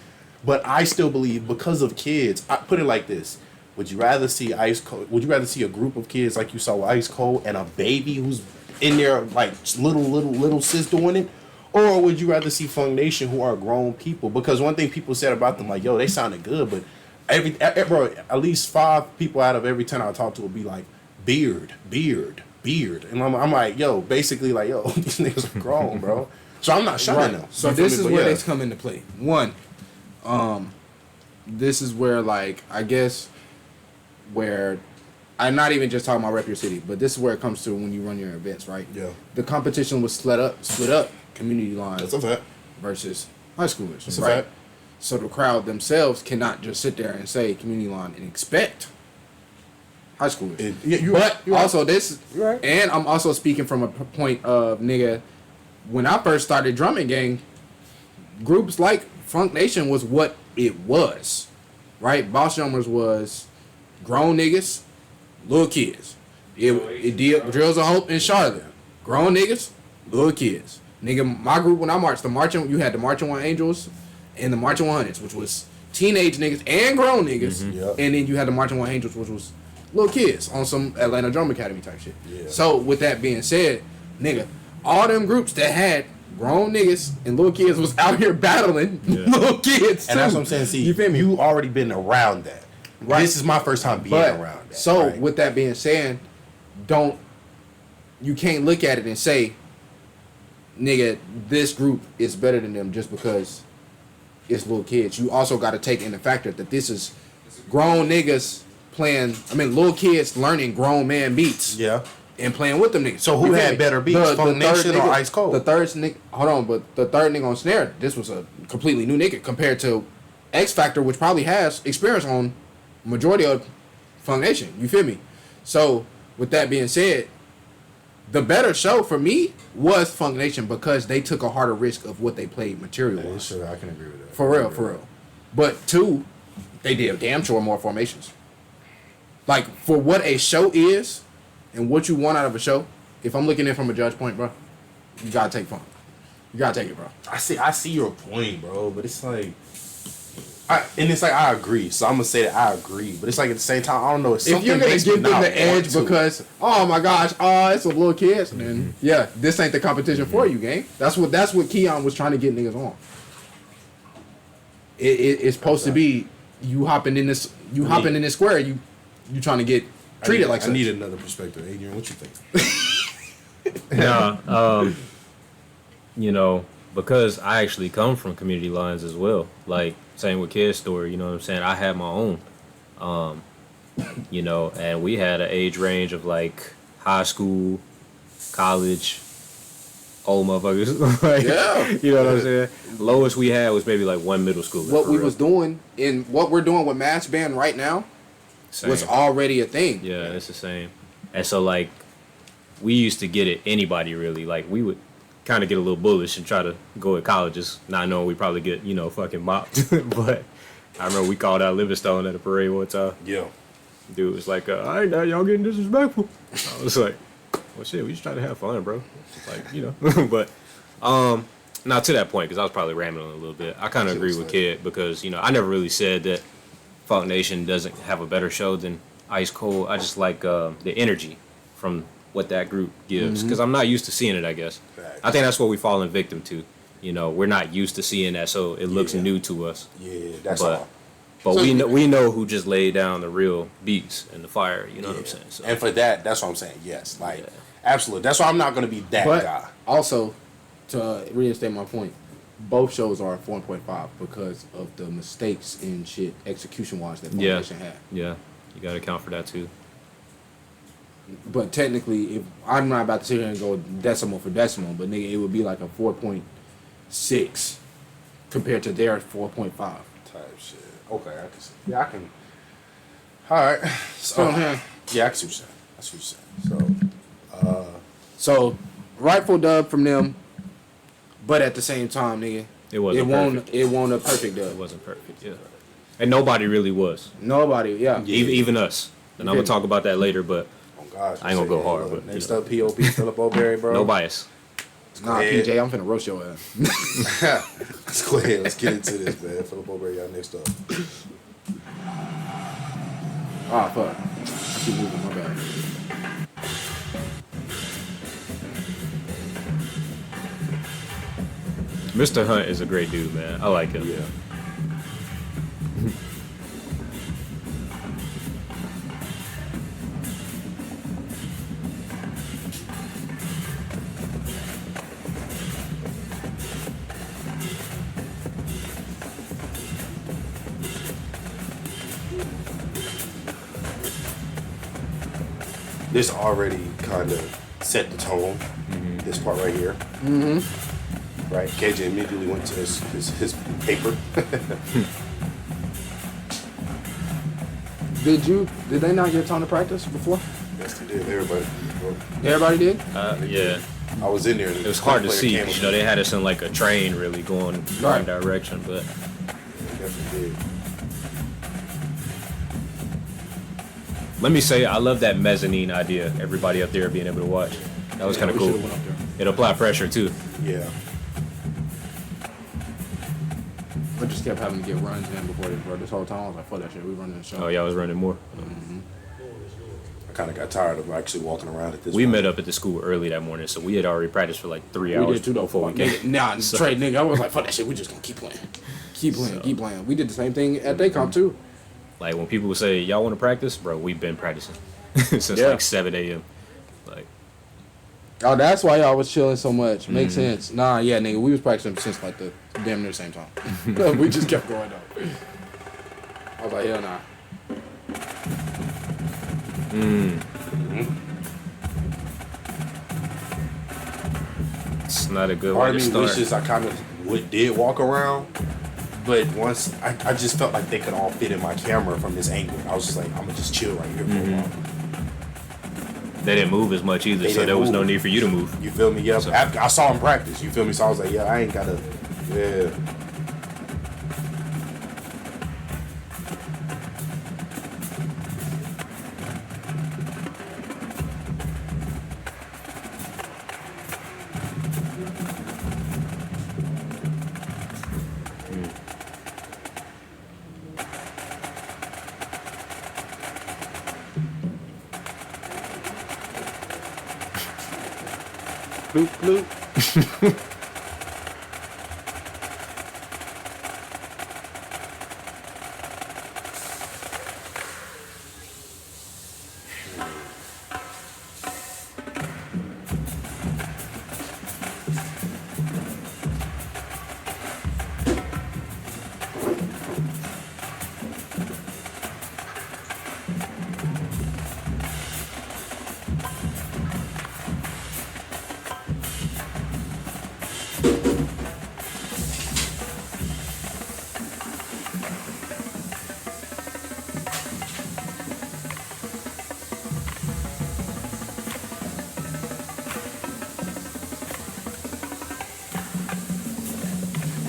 but I still believe because of kids, I put it like this. Would you rather see Ice Cold? Would you rather see a group of kids like you saw with Ice Cold and a baby who's in there like little sis doing it? Or would you rather see Funk Nation who are grown people? Because one thing people said about them, like, yo, they sounded good, but bro, at least 5 people out of every 10 I talk to would be like, beard. And I'm like, yo, basically like, yo, these niggas are grown, bro. So I'm not shunning them. So this is where they come into play. One, this is where like, I guess, where I'm not even just talking about Rep Your City, but this is where it comes to when you run your events, right? Yeah. The competition was split up, community lines That's a fact. versus high schoolers. That's a right? fact. So the crowd themselves cannot just sit there and say community line and expect high schoolers. You're also this, You're right. and I'm also speaking from a point of, nigga, when I first started drumming gang, groups like Funk Nation was what it was, right? Boss Jumpers was grown niggas, little kids. It did Drills of Hope in Charlotte. Grown niggas, little kids. Nigga, my group when I marched, you had the Marching One Angels and the Marching 100s, which was teenage niggas and grown niggas. Mm-hmm. Yep. And then you had the Marching One Angels, which was little kids on some Atlanta Drum Academy type shit. Yeah. So with that being said, nigga, all them groups that had grown niggas and little kids was out here battling little kids too. And that's what I'm saying. See, you feel me? You already been around that. Right. This is my first time being around that. So right? with that being said, you can't look at it and say, nigga, this group is better than them just because it's little kids. You also got to take into factor that this is grown niggas little kids learning grown man beats. Yeah. And playing with them niggas. So who had better beats, Funk Nation or Ice Cold? The third nigga on snare, this was a completely new nigga compared to X Factor, which probably has experience on majority of Funk Nation. You feel me? So with that being said, the better show for me was Funk Nation because they took a harder risk of what they played material-wise. Sure, I can agree with that. For real. But 2, they did damn sure more formations. Like, for what a show is and what you want out of a show, if I'm looking in from a judge point, bro, you gotta take Funk. You gotta take it, bro. I see your point, bro, but it's like, I agree. So I'm gonna say that I agree, but it's like at the same time, I don't know. It's If you're gonna give them the edge because, oh my gosh, it's a little kids, then yeah, this ain't the competition for you, gang. That's what Keon was trying to get niggas on. It's supposed to be you hopping in this square, you trying to get treated like I need another perspective, Adrian. What you think? Because I actually come from community lines as well. Like, same with Kid's story, you know what I'm saying? I had my own. And we had an age range of like high school, college, old motherfuckers. Like, Yeah. You know what I'm saying? Lowest we had was maybe like one middle schooler. What we was doing and what we're doing with Mass Band right now was already a thing. Yeah, it's the same. And so like we used to get it anybody really. Like we would kind of get a little bullish and try to go at colleges, not knowing we probably get, fucking mopped. But I remember we called out Livingstone at a parade one time. Yeah. Dude was like, all right, now y'all getting disrespectful. I was like, well, shit, we just trying to have fun, bro. Like, you know. But, now to that point, because I was probably rambling a little bit, I kind of agree with Kid because, you know, I never really said that Funk Nation doesn't have a better show than Ice Cold. I just like the energy from what that group gives because I'm not used to seeing it, I guess. Facts. I think that's what we fallen victim to. You know, we're not used to seeing that, so it looks new to us. Yeah, that's But- all. But So- we know who just laid down the real beats and the fire. You know what I'm saying? So, And for that, that's what I'm saying. Yes, like Yeah. absolutely. That's why I'm not gonna be that But guy. also, to reinstate my point, both shows are 4.5 because of the mistakes in shit execution wise that Yeah. Foundation had. yeah, you got to account for that too. But technically, if I'm not about to sit here and go decimal for decimal, but nigga, it would be like a 4.6 compared to their 4.5. Type shit. Okay, I can see. Yeah, I can. All right. So, yeah, I can see what you're saying. I see what you're saying. So, rightful dub from them, but at the same time, nigga, It wasn't perfect. it won't a perfect It dub. wasn't perfect. Yeah, and nobody really was. Nobody, yeah. Even us. And I'm gonna talk about that later, but Oh gosh. I ain't gonna go hard, but, next you know. up, P.O.P. Philip Oberry, bro. no bias. Nah, ahead. PJ, I'm finna roast your ass. Let's go ahead. Let's get into this, man. Philip Oberry, y'all next up. Ah, fuck. I keep moving, my bad. Mr. Hunt is a great dude, man. I like him. Yeah. This already kind of set the tone. This part right here. Right, KJ immediately went to his paper. Did they not get a ton of practice before? Yes, they did. Everybody. Everybody did? Yeah. I was in there. It was hard to see. You know, they had us in like a train, really going one Right. direction, but. Definitely did. Let me say, I love that mezzanine idea. Everybody up there being able to watch. That was kind of we cool. should've went up there. It applied pressure too. Yeah. I just kept having to get runs in before this whole time. I was like, fuck that shit. We running the show. Oh, yeah, I was running more. I kind of got tired of actually walking around at this. We point. met up at the school early that morning, so we had already practiced for like 3 We hours did too, though. before we came. Nah, straight nigga. I was like, fuck that shit. We just gonna keep playing. Keep playing, keep playing. We did the same thing at Daycom too. Like when people would say, "Y'all want to practice, bro?" We've been practicing since Yeah. like 7 a.m. Like, Oh, that's why y'all was chilling so much. Makes sense. Nah, yeah, nigga. We was practicing since like the damn near the same time. We just kept going though. I was like, hell nah. it's not a good Part way of to me start. wishes I kind of did walk around, but once I just felt like they could all fit in my camera from this angle. I was just like, I'm gonna just chill right here for a while. They didn't move as much either, They so didn't there was no move. need for you to move. You feel me? Yeah. So- After I saw him practice. You feel me? So I was like, yeah, I ain't gotta. Yeah. Bloop, bloop.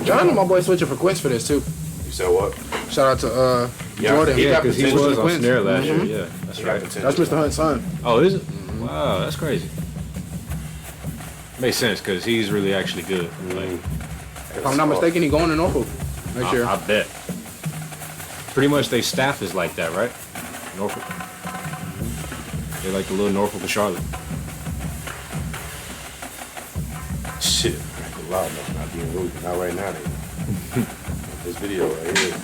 John and my boy switching for quits for this too. You said what? Shout out to Yeah, Jordan. he got because he potential. was on Quincy. snare last year. Mhm. Yeah, that's He got right. potential. That's Mr. Hunt's son. Oh, is it? Wow, that's crazy. Makes sense because he's really actually good. Like, If I'm not mistaken, he going to Norfolk next year. I bet. Pretty much, they staff is like that, right? Norfolk. They're like the little Norfolk of Charlotte. Shit, I ain't gonna lie, no, not being rude. Not right now, they. This video right here.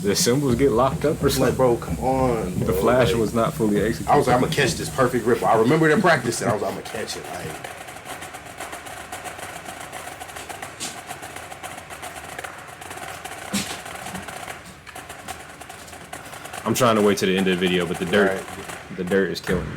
The symbols get locked up or Like, something. bro, come on. The bro. flash Like, was not fully executed. I was like, I'm gonna catch this perfect ripple. I remember in practice that I was like, I'm gonna catch it. Like, I'm trying to wait to the end of the video, but the dirt, the dirt is killing me.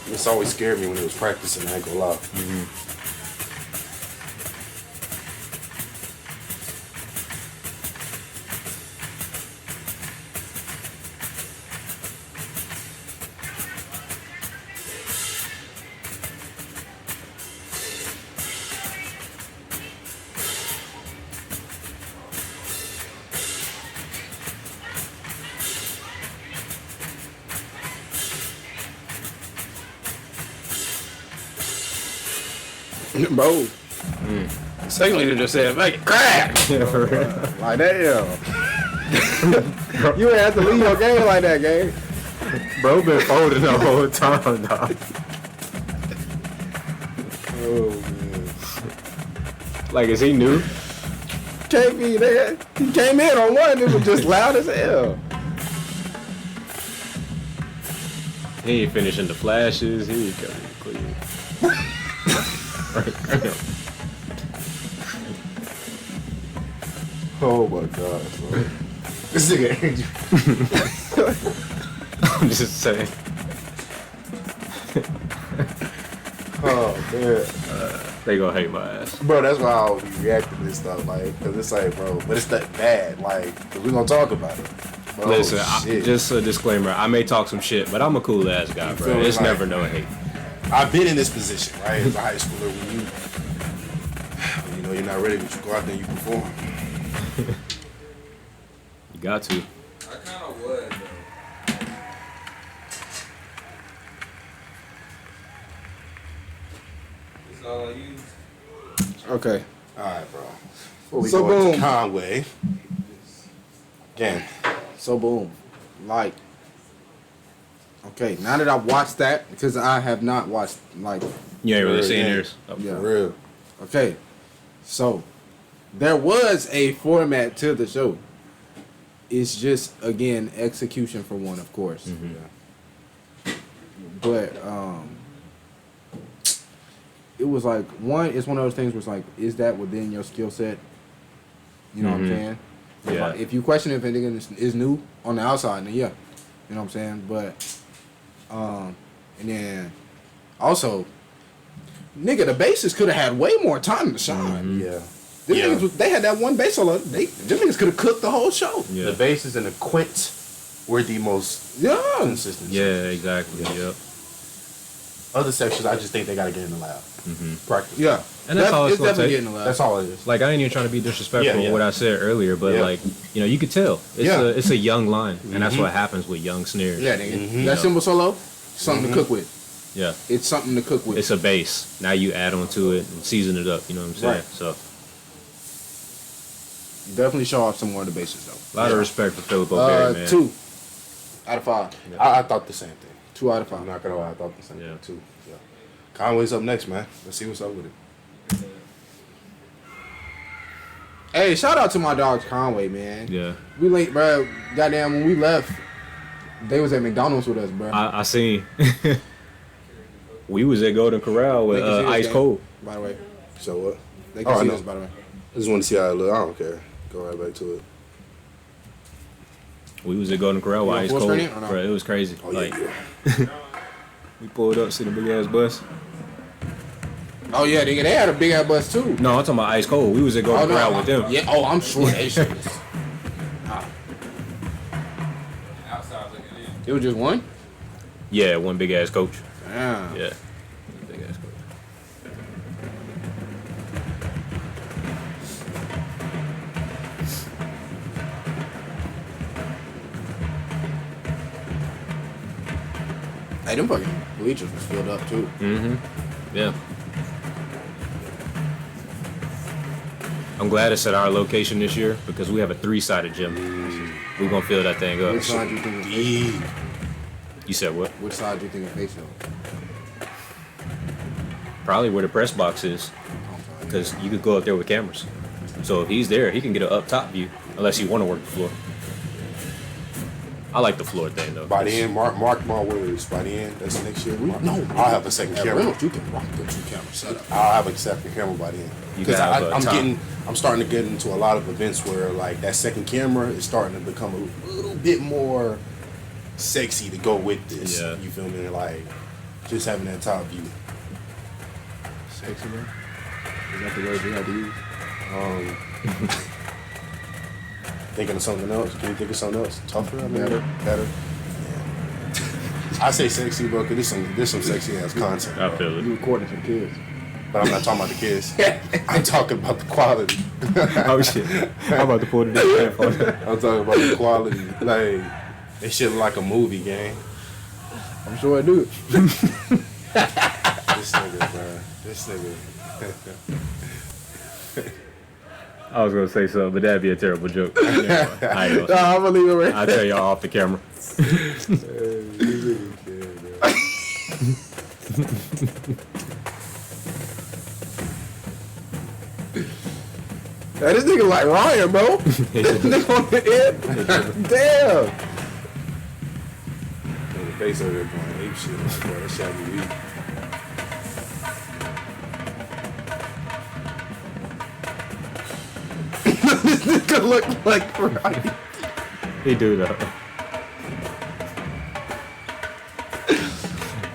this always scared me when it was practicing. I ain't gonna lie. Bro. Secondly, they just said, make it crack. Yeah, for real. Like, damn. You ain't have to leave your game like that, gang. Bro been folding the whole time, dog. Oh man. Like, is he new? Can't be there. He came in on one, it was just loud as hell. He ain't finishing the flashes. He ain't coming clean. Oh my god, bro. This nigga I'm just saying. Oh man. They gonna hate my ass. Bro, that's why I always be reacting to this stuff, like, cause it's like, bro, but it's that bad, like, cause we gonna talk about it. Bro, Listen, shit. just a disclaimer. I may talk some shit, but I'm a cool ass guy, bro. feel me? It's Like- never no hate. I've been in this position, right, as a high schooler, when you know you're not ready, but you go out there and you perform. You got to. I kind of would, though. That's all I use. Okay. All right, bro. Before we So go into boom. Conway, again, So boom. Like, okay, now that I've watched that, because I have not watched, like, You ain't really Sure, seen yeah. yours. Oh. Yeah. for real. okay. So, there was a format to the show. It's just, again, execution for one, of course. But, it was like, one, it's one of those things where it's like, is that within your skill set? You know what I'm Mhm. saying? Yeah. If you question if anything is new on the outside, then yeah. You know what I'm saying? But, and then also, nigga, the bases could have had way more time to shine. Yeah. Them niggas they had that one bass solo. Them niggas could have cooked the whole show. Yeah. The basses and the quints were the most consistent. Yeah, exactly. Yep. Other sections, I just think they gotta get in the lab. Practice. Yeah. And that's all it's gonna definitely take. getting the lab. That's all it is. Like I ain't even trying to be disrespectful Yeah, yeah. with what I said earlier, but Yeah. like you can tell it's a young line, and that's what happens with young snares. Yeah, nigga. That cymbal solo, something to cook with. Yeah. It's something to cook with. It's a base. Now you add on to it and season it up. You know what I'm saying? Right. So Definitely show off some more of the bases though. a lot of respect for Philip Oberry, man. 2 out of 5. I thought the same thing. 2 out of 5. I'm not gonna lie, I thought the same Yeah. thing too. Yeah. Conway's up next, man. Let's see what's up with it. Hey, shout out to my dogs Conway, man. Yeah. We late, bro. Goddamn, when we left, they was at McDonald's with us, bro. I seen. We was at Golden Corral with They can see this Ice game, Cold. By the way, So what? they can Oh, I see know. this. By the way, I just want to see how it look. I don't care. Go right back to it. We was at Golden Corral with You on Ice full Cold. screen it or no? Bro, it was crazy. Oh Like yeah. we pulled up, see the big ass bus. oh yeah, they had a big ass bus too. No, I'm talking about Ice Cold. We was at Golden Corral with them. Yeah. Oh, I'm sure they should. Outside looking in. It was just one. Yeah, one big ass coach. Damn. Yeah. Big ass coach. Hey, them fucking bleachers was filled up too. Yeah. I'm glad it's at our location this year because we have a 3-sided gym. We're gonna fill that thing up. Which side do you think is face? You said what? Which side do you think is face though? Probably where the press box is, because you could go up there with cameras. So if he's there, he can get an up top view, unless you want to work the floor. I like the floor thing though. By the end, mark my words. By the end, that's next year. No, I'll have a second At camera. Reynolds, you can rock the 2 camera setup. I'll have a second camera by the end. You Because can have a top. I'm starting to get into a lot of events where like that second camera is starting to become a little bit more sexy to go with this. Yeah. You feel me? Like just having that top view. Sexy, man. Is that the word you had to use? Thinking of something else? Can you think of something else? Tougher? I mean, Better. Better. Yeah. I say sexy, bro, because there's some sexy ass content. I Bro. feel it. You recording for kids. But I'm not talking about the kids. I'm talking about the quality. Oh shit! I'm about to pull it in. I'm talking about the quality. Like, it shit look like a movie, gang. I'm sure I do. This nigga, bro. This nigga. I was gonna say something, but that'd be a terrible joke. I ain't No, gonna- I'm gonna leave it right. I'll tell y'all off the camera. Hey, this nigga like Ryan, bro. This nigga on the end. Damn. The face over there going ape shit. Like, bro, that shit be weak. This nigga look like Ryan. He do though.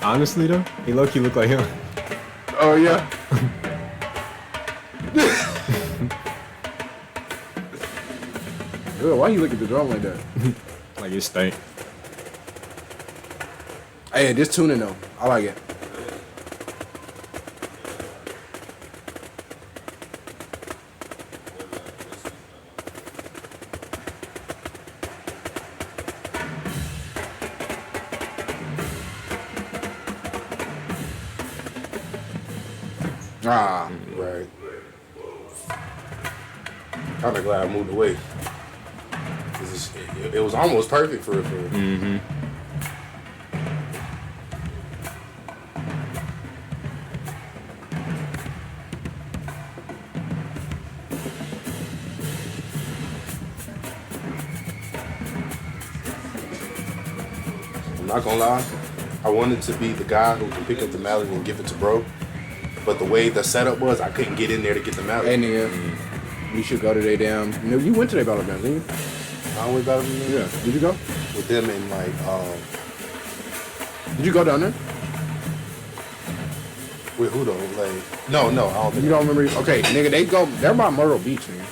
Honestly though, he low-key look like him. Oh yeah. Ugh, why you look at the drum like that? Like it stank. Hey, this tuning though, I like it. Ah, Right. Kind of glad I moved away. 'Cause it was almost perfect for it. Mm-hmm. I'm not gonna lie. I wanted to be the guy who can pick up the mallet and give it to bro. But the way the setup was, I couldn't get in there to get the mallet. hey nigga, We should go to their damn. You know, you went to their battlegrounds, didn't you? I went back Yeah. Did you go? with them and like Did you go down there? with who though? Like no, I don't think You don't remember? Okay, nigga, they're by Myrtle Beach, nigga.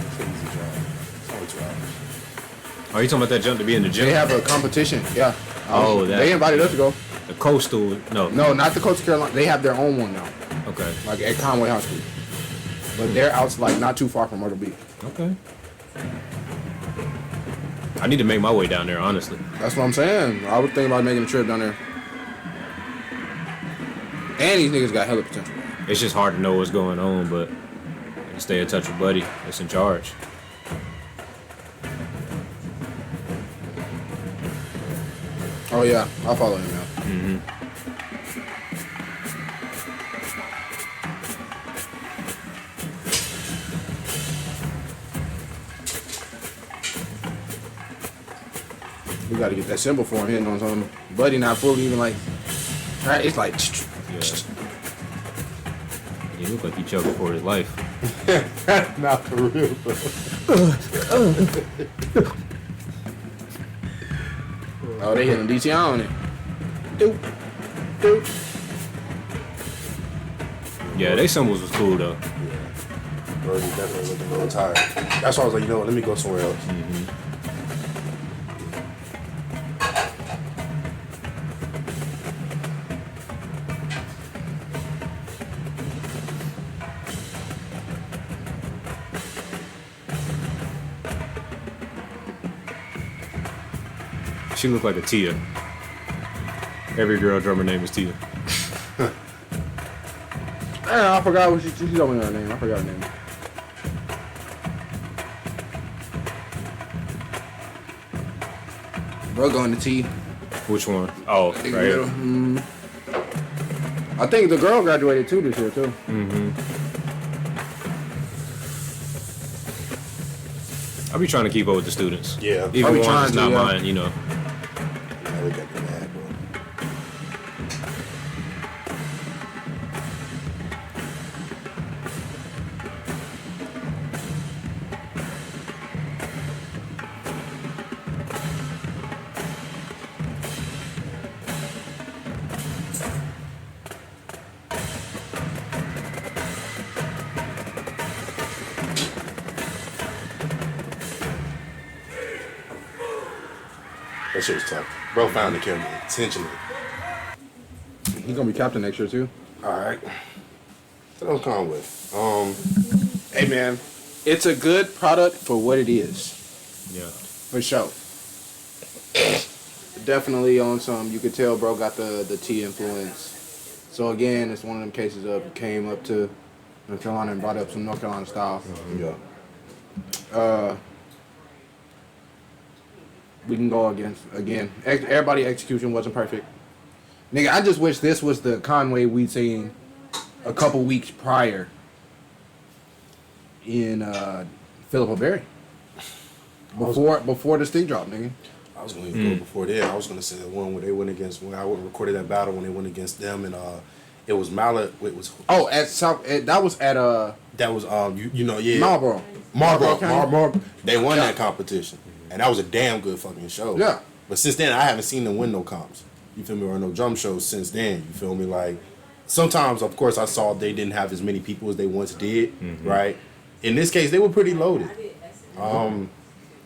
it's an easy drive. It's only 2 hours. Are you talking about that jump to be in the gym? They have a competition. Yeah. Oh, that. They invited us to go. The coastal. No. No, not the Coast Carolina. They have their own one now, Okay. like at Conway High School. But they're out like not too far from Myrtle Beach. Okay. I need to make my way down there, honestly. That's what I'm saying. I was thinking about making a trip down there. And these niggas got hella potential. It's just hard to know what's going on, but I can stay in touch with Buddy that's in charge. Oh yeah, I'll follow him now. We gotta get that symbol for him hitting on something. Buddy not fully even like. Right, it's like. Yeah. He looked like he choked for his life. Not for real. Oh, they hitting DTI on it. Doop, doop. Yeah, they symbols was cool though. Brody definitely looking a little tired. That's why I was like, you know what, let me go somewhere else. She looked like a Tia. Every girl drummer name is Tia. I forgot what she told me her name. I forgot her name. Bro going to T. Which one? Oh, right here. I think the girl graduated too this year too. I be trying to keep up with the students. Yeah. I Even be ones trying that's to, not yeah. mine, you know. Yeah, we got the mad, bro. That shit was tough. Bro found the camera intentionally. He's gonna be captain next year too. Alright. So that was Conway. Hey man, it's a good product for what it is. Yeah. For sure. Definitely on some. You could tell, bro, got the T influence. So again, it's one of them cases of came up to North Carolina and brought up some North Carolina style. Yeah. We can go again. Everybody execution wasn't perfect. Nigga, I just wish this was the Conway we'd seen a couple weeks prior in Philip Oberry. Before the stick drop, nigga. I was gonna go before that. I was gonna say the one where they went against when I recorded that battle when they went against them and it was Mallet. It was At South. That was at that was you know yeah Marlboro. Marlboro. They won that competition and that was a damn good fucking show. Yeah. But since then I haven't seen them win no comps. You feel me? Or no drum shows since then. You feel me? Like sometimes of course I saw they didn't have as many people as they once did. Right. In this case they were pretty loaded.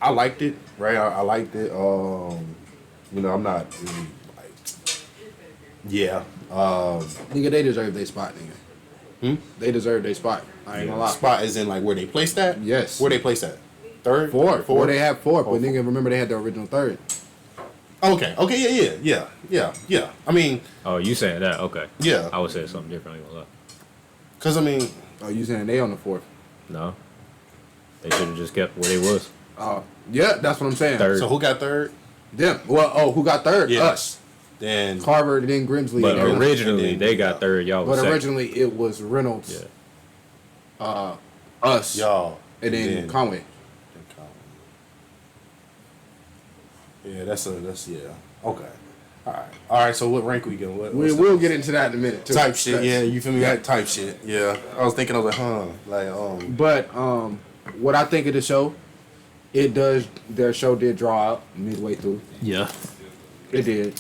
I liked it, right? I liked it. You know, I'm not really like, yeah. Nigga, they deserve their spot, nigga. They deserve their spot. I ain't gonna lie. Spot is in like where they placed at. Yes. Where they placed at? Third, Fourth. Well, they have fourth, Oh, but nigga, remember they had the original third. Okay. Yeah. I mean, Oh, you saying that? Okay. yeah. I would say something different. I ain't gonna lie. Cause I mean, Oh, you saying they on the fourth? No. They should have just kept where they was. Oh, yeah, that's what I'm saying. Third. so who got third? Them. Well, who got third? Yeah. Us. Then Carver, then Grimsley. But and then- originally, and then- they got third. Y'all But was second. originally it was Reynolds, Yeah. us, y'all, and then Conway. Yeah, that's yeah. Okay. All right. So what rank we going? We'll get into that in a minute too. Type shit. Yeah, you feel me? Yeah. That type shit. Yeah. I was thinking, I was like, But what I think of the show, their show did draw out midway through. Yeah. It did.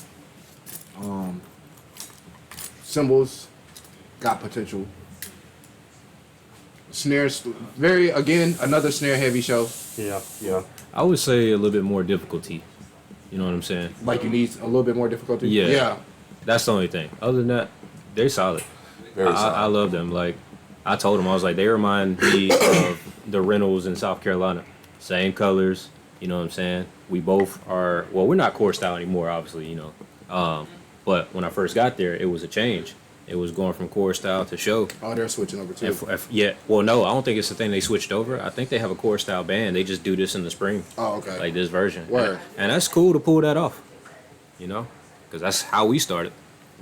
Symbols got potential. Snares, another snare heavy show. yeah. I would say a little bit more difficulty. You know what I'm saying? Like you need a little bit more difficulty. Yeah. Yeah. That's the only thing. Other than that, they're solid. Very solid. I love them. Like, I told them, I was like, they remind me of the Reynolds in South Carolina. Same colors, you know what I'm saying? We both are, well, we're not core style anymore, obviously, you know. But when I first got there, it was a change. It was going from core style to show. Oh, they're switching over too. Yeah, well, no, I don't think it's the thing they switched over. I think they have a core style band. They just do this in the spring. Oh, okay. Like this version. Word. And that's cool to pull that off, you know? Because that's how we started.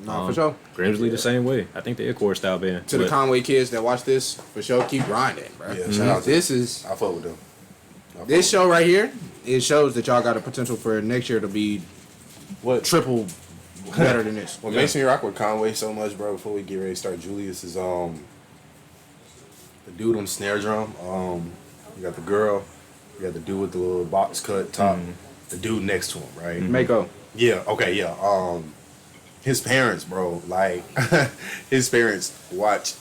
No, for sure. Grimsley the same way. I think they're a core style band. To the Conway kids that watch this, for sure, keep grinding, bro. Yeah, shout out to This is I fuck with them. this show right here. It shows that y'all got a potential for next year to be What triple better than this. What makes me rock with Conway so much, bro, before we get ready to start Julius is the dude on the snare drum. You got the girl, you got the dude with the little box cut top, the dude next to him, right? Mako. Yeah, okay, yeah. His parents, bro, like his parents watch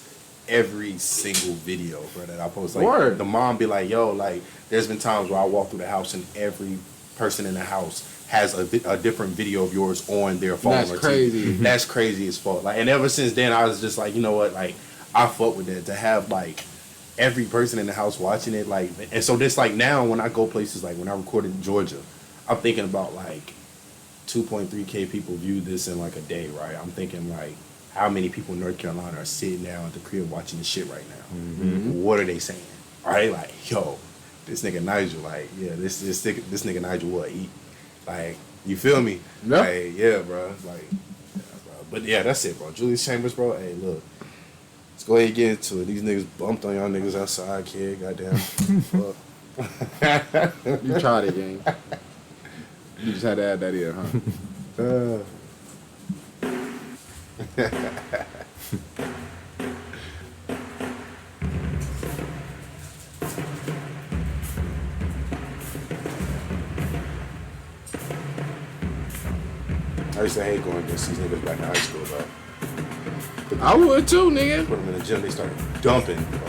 every single video, bro, that I post. Like Word. the mom be like, yo, like there's been times where I walk through the house and every person in the house has a different video of yours on their phone. That's or TV. crazy. That's crazy as fuck. Like, and ever since then, I was just like, you know what? Like, I fuck with that to have like every person in the house watching it. Like, and so this like now when I go places, like when I recorded in Georgia, I'm thinking about like 2.3K people view this in like a day, right? I'm thinking like how many people in North Carolina are sitting down at the crib watching this shit right now? What are they saying? All right, like, yo, this nigga Nigel, like, yeah, this nigga Nigel what eat? Like, you feel me? Yeah. Like, yeah, bro. Like, yeah, bro. But yeah, that's it, bro. Julius Chambers, bro. Hey, look, let's go ahead and get into it. These niggas bumped on y'all niggas outside, kid. Goddamn. Fuck. You tried it, gang. You just had to add that in, huh? I used to hate going against these niggas back in high school, bro. I would too, nigga. Put them in the gym, they started dumping, bro.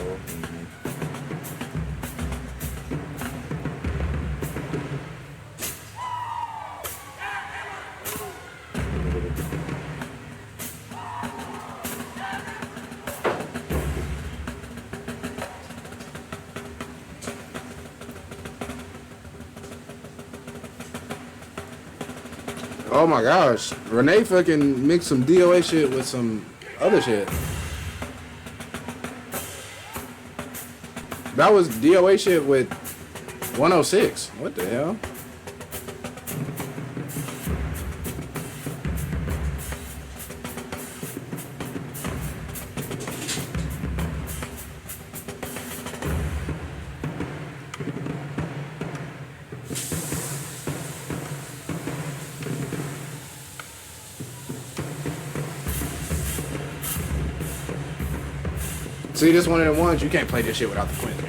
Oh my gosh. Renee fucking mixed some DOA shit with some other shit. That was DOA shit with 106. What the hell? See, this one of the ones you can't play this shit without the Quint.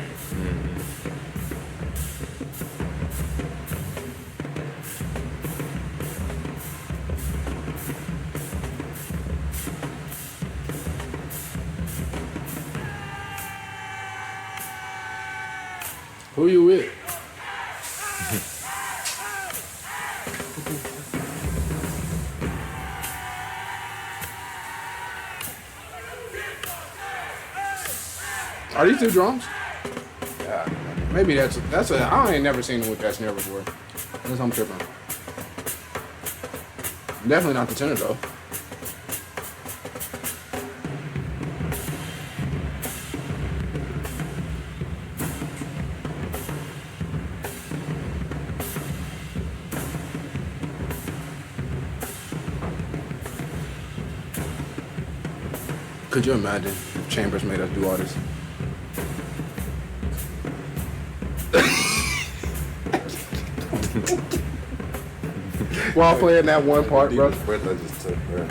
Who you with? Are these two drums? Yeah. Maybe that's I ain't never seen him with that snare before. Unless I'm tripping. Definitely not the tenor though. Could you imagine if Chambers made us do all this? while playing that one part, bro. Breath I just took, bro.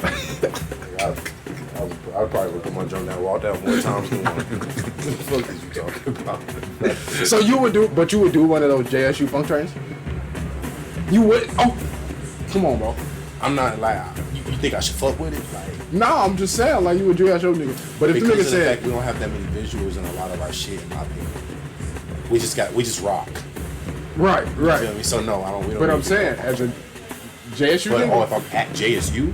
I probably would put my drum down, walk down more times than one. What the fuck is you talking about? So you would do one of those JSU funk trains? You would? Oh, come on, bro. I'm not like, you think I should fuck with it? Like, No, I'm just saying, like, you would do that show, nigga. But if the because nigga of the said, fact we don't have that many visuals in a lot of our shit, in my opinion. We just rock. right, You feel right. me? So no, I don't. We don't But I'm really saying, do as a JSU But, nigga, if I'm at JSU?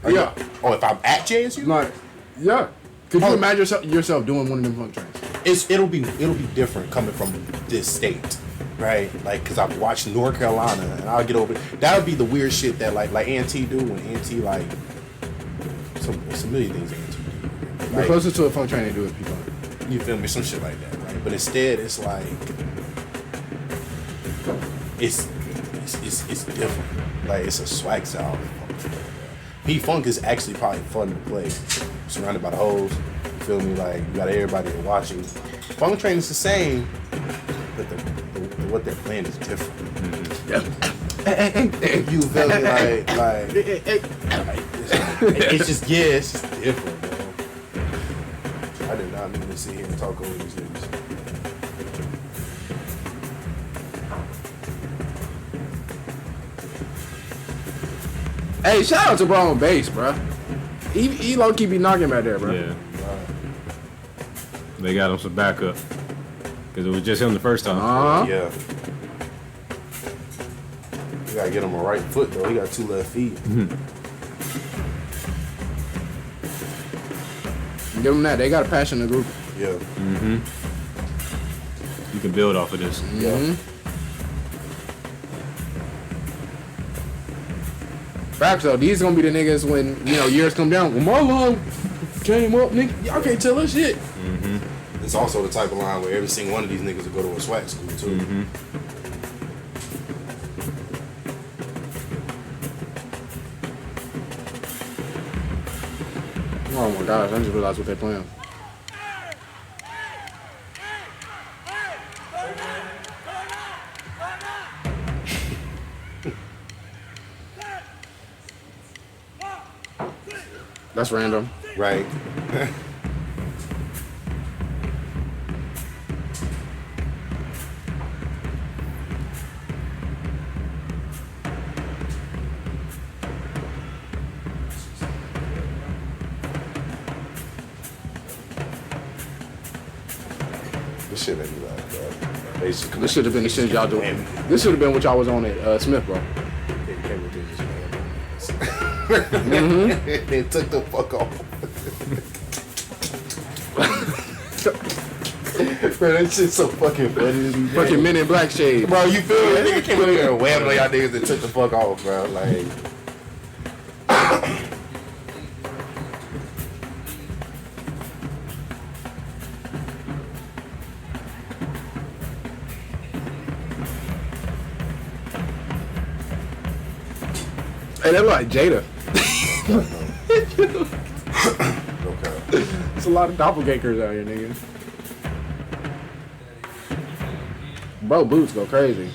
Yeah. If I'm at JSU? like, yeah. Could you Oh. imagine yourself doing one of them funk trains? It'll be different coming from this state, right? Like, cause I've watched North Carolina, and I'll get over it. That'll be the weird shit that like Auntie do when Auntie like some million things Auntie do. The Like, closest to a funk train they do is people. you feel me? Some shit like that, right? But instead, it's like it's different. Like it's a swag style. P-Funk is actually probably fun to play. Surrounded by the hoes. You feel me? Like, you got everybody watching. Funk Train is the same, but what they're playing is different. You feel me? It's just different, bro. I did not mean to sit here and talk over these niggas. Hey, shout out to bro on bass, bro. He low key be knocking back there, bro. Yeah. They got him some backup. Because it was just him the first time. Yeah. You gotta get him a right foot though. He got 2 left feet. Give them that. They got a passion in the group. Yeah. You can build off of this. Yeah. Facts though, these gonna be the niggas when, years come down. Well, my line came up, nigga. Y'all can't tell us shit. It's also the type of line where every single one of these niggas will go to a swag school too. Oh my gosh, I just realized what they're playing. That's random. Right. This shit made me laugh, bro. Basically. This should have been the shit y'all doing. This should have been what y'all was on at Smith, bro. They took the fuck off. Bro, that shit's so fucking funny to me. Fucking Men in Black shade. Bro, you feel me? That nigga came over here and whammed on y'all niggas that took the fuck off, bro. Like, Hey, they look like Jada. okay. It's a lot of doppelgangers out here, nigga. Bro, boots go crazy.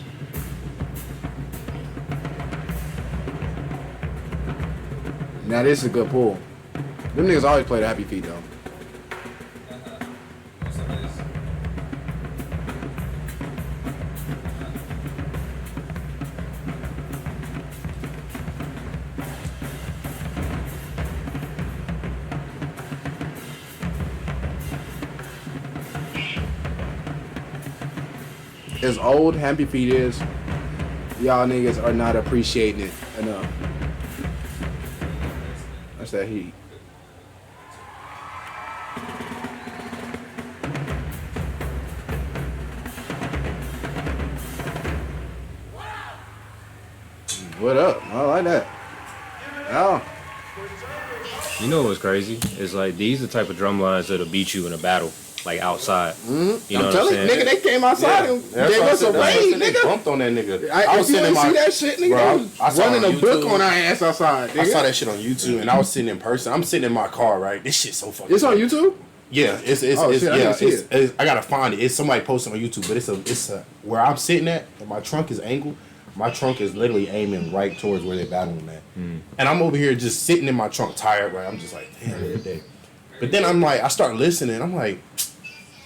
Now this is a good pull. Them niggas always play the happy feet though. As old Happy Feet is, y'all niggas are not appreciating it enough. That's that heat. What up? I like that. Oh. You know what's crazy? It's like these are the type of drum lines that'll beat you in a battle, like outside. You know I'm what I'm telling you, saying? nigga, they came outside and gave us a raid, nigga. Bumped on that nigga. I was sitting see that shit, nigga. Bro, They was I saw running on a book YouTube. on our ass outside, nigga. I saw that shit on YouTube, and I was sitting in person. I'm sitting in my car, right? This shit's so fucking. It's on YouTube? Yeah, it's Oh, shit, I yeah, didn't see it's I gotta find it. It's somebody posted on YouTube, but it's a where I'm sitting at, and my trunk is angled. My trunk is literally aiming right towards where they're battling at. And I'm over here just sitting in my trunk tired, right? I'm just like, damn, what a day. But then I'm like, I start listening. I'm like,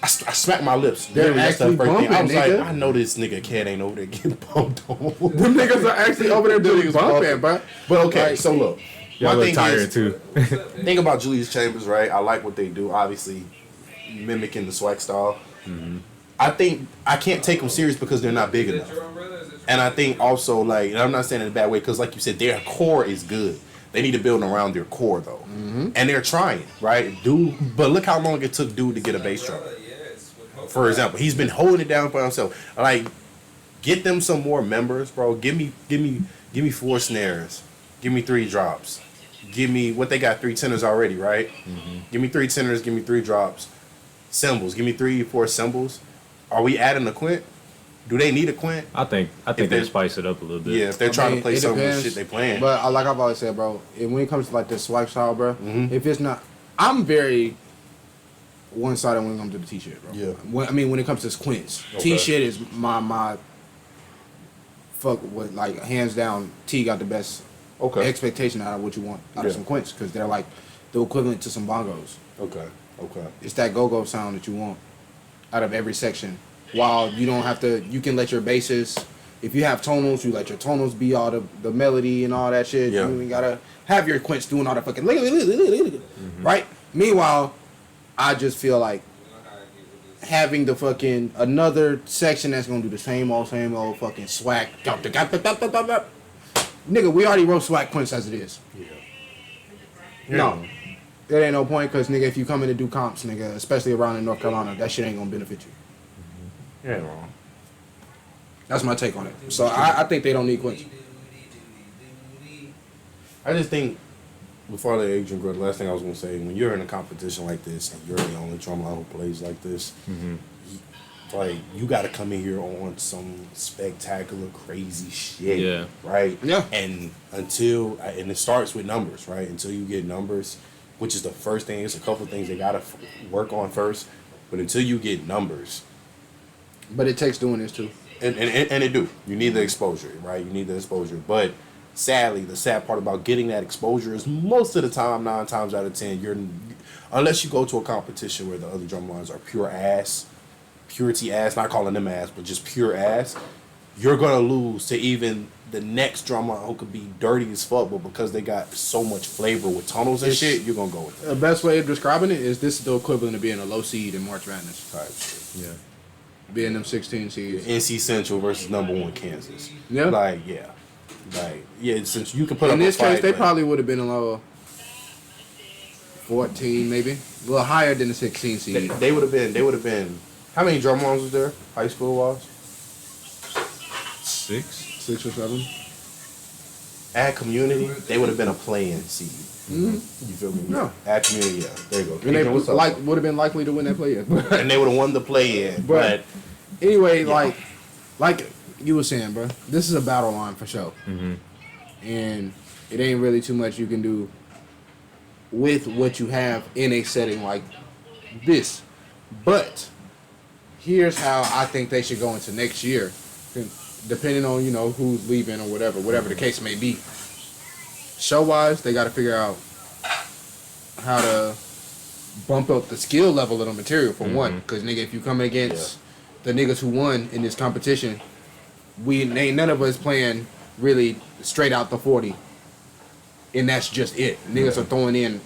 I smack my lips. They're Literally, that's the actually first thing. I was bumping, nigga. like, I know this nigga cat ain't over there getting bumped on. Them niggas are actually over there doing bumping, bro. But okay, Like, so look. Y'all My look thing tired is, too. thing about Julius Chambers, right? I like what they do. Obviously, mimicking the swag style. I think I can't take them serious because they're not big enough. And I think also, like, and I'm not saying in a bad way, because like you said, their core is good. They need to build around their core though, and they're trying, right? But look how long it took dude to get a bass drum. For example, he's been holding it down for himself. Like, get them some more members, bro. Give me 4 snares. Give me 3 drops. Give me what they got 3 tenors already, right? Give me 3 tenors. Give me 3 drops. Cymbals. Give me 3, 4 cymbals. Are we adding a quint? Do they need a quint? I think they spice it up a little bit. Yeah, if they're trying to play it some of the depends, shit they playing. But like I've always said, bro, when it comes to like this swag style, bro, if it's not, I'm very one-sided when it comes to the T-shit, bro. Yeah. When it comes to quints, Okay. T-shit is my fuck with like hands down. T got the best expectation out of what you want out of some quints because they're like the equivalent to some bongos. Okay. It's that go-go sound that you want out of every section. While you don't have to, you can let your basses, if you have tonals, you let your tonals be all the melody and all that shit. Yeah. You ain't gotta have your quints doing all the fucking right? Meanwhile, I just feel like having the fucking another section that's gonna do the same old fucking swag. Nigga, we already wrote swag quints as it is. Yeah. No. There ain't no point because, nigga, if you come in to do comps, nigga, especially around in North Carolina, that shit ain't gonna benefit you. You ain't wrong. That's my take on it. So I think they don't need quints. I just think, before I let Adrian go, the last thing I was going to say, when you're in a competition like this and you're the only drumline who plays like this, like, you got to come in here on some spectacular, crazy shit. Yeah. Right? Yeah. And and it starts with numbers, right? Until you get numbers, which is the first thing, it's a couple of things they got to work on first, but until you get numbers. But it takes doing this too. And it do. You need the exposure, right? You need the exposure. But sadly, the sad part about getting that exposure is most of the time, 9 times out of 10, unless you go to a competition where the other drum lines are purity ass, not calling them ass, but just pure ass, you're gonna lose to even the next drum line who could be dirty as fuck, but because they got so much flavor with tunnels and shit, you're gonna go with them. The best way of describing it is this is the equivalent of being a low seed in March Madness. Type shit. Yeah. Being them 16 seeds. NC Central versus #1 Kansas. Yeah. Like, yeah. Like, yeah, since you can put up In a this fight, case, they but- probably would have been a low 14, maybe. A little higher than the 16 seed. They would have been. How many drum lines was there? High school was? 6. 6 or 7. At community, they would have been a play-in seed. Mm-hmm. You feel me? Yeah. At community, yeah. There you go. And they Adrian, what's up? would have been likely to win that play. And they would have won the play-in. But anyway, Yeah. like you were saying, bro, this is a battle line for sure. And it ain't really too much you can do with what you have in a setting like this. But here's how I think they should go into next year, depending on, who's leaving or whatever the case may be. Show-wise, they got to figure out how to bump up the skill level of the material for one. Because, nigga, if you come against the niggas who won in this competition, ain't none of us playing really straight out the 40. And that's just it. Niggas are throwing in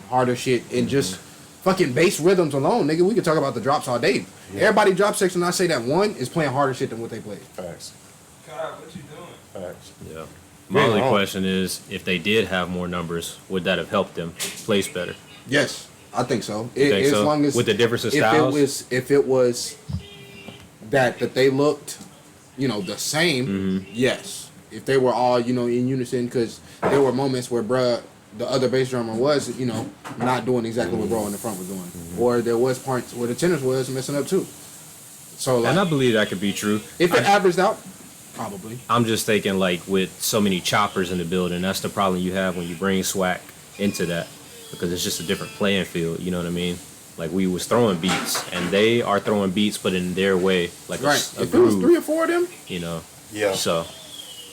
harder shit and just fucking bass rhythms alone, nigga. We could talk about the drops all day. Yeah. Everybody drop section, I say that one is playing harder shit than what they played. Facts. God, what you doing? Facts. Yeah. My only wrong. question is, if they did have more numbers, would that have helped them place better? Yes, I think so. You think As so? long as With the difference of if styles? if it was that they looked, the same, yes. If they were all, in unison, because there were moments where the other bass drummer was, not doing exactly what bro in the front was doing, or there was parts where the tenors was messing up too. So like, And I believe that could be true. if it averaged out, probably. I'm just thinking, like, with so many choppers in the building, that's the problem you have when you bring swag into that, because it's just a different playing field. You know what I mean? Like, we was throwing beats, and they are throwing beats, but in their way, like Right. a If it was groove. 3 or 4 of them, You know. Yeah. So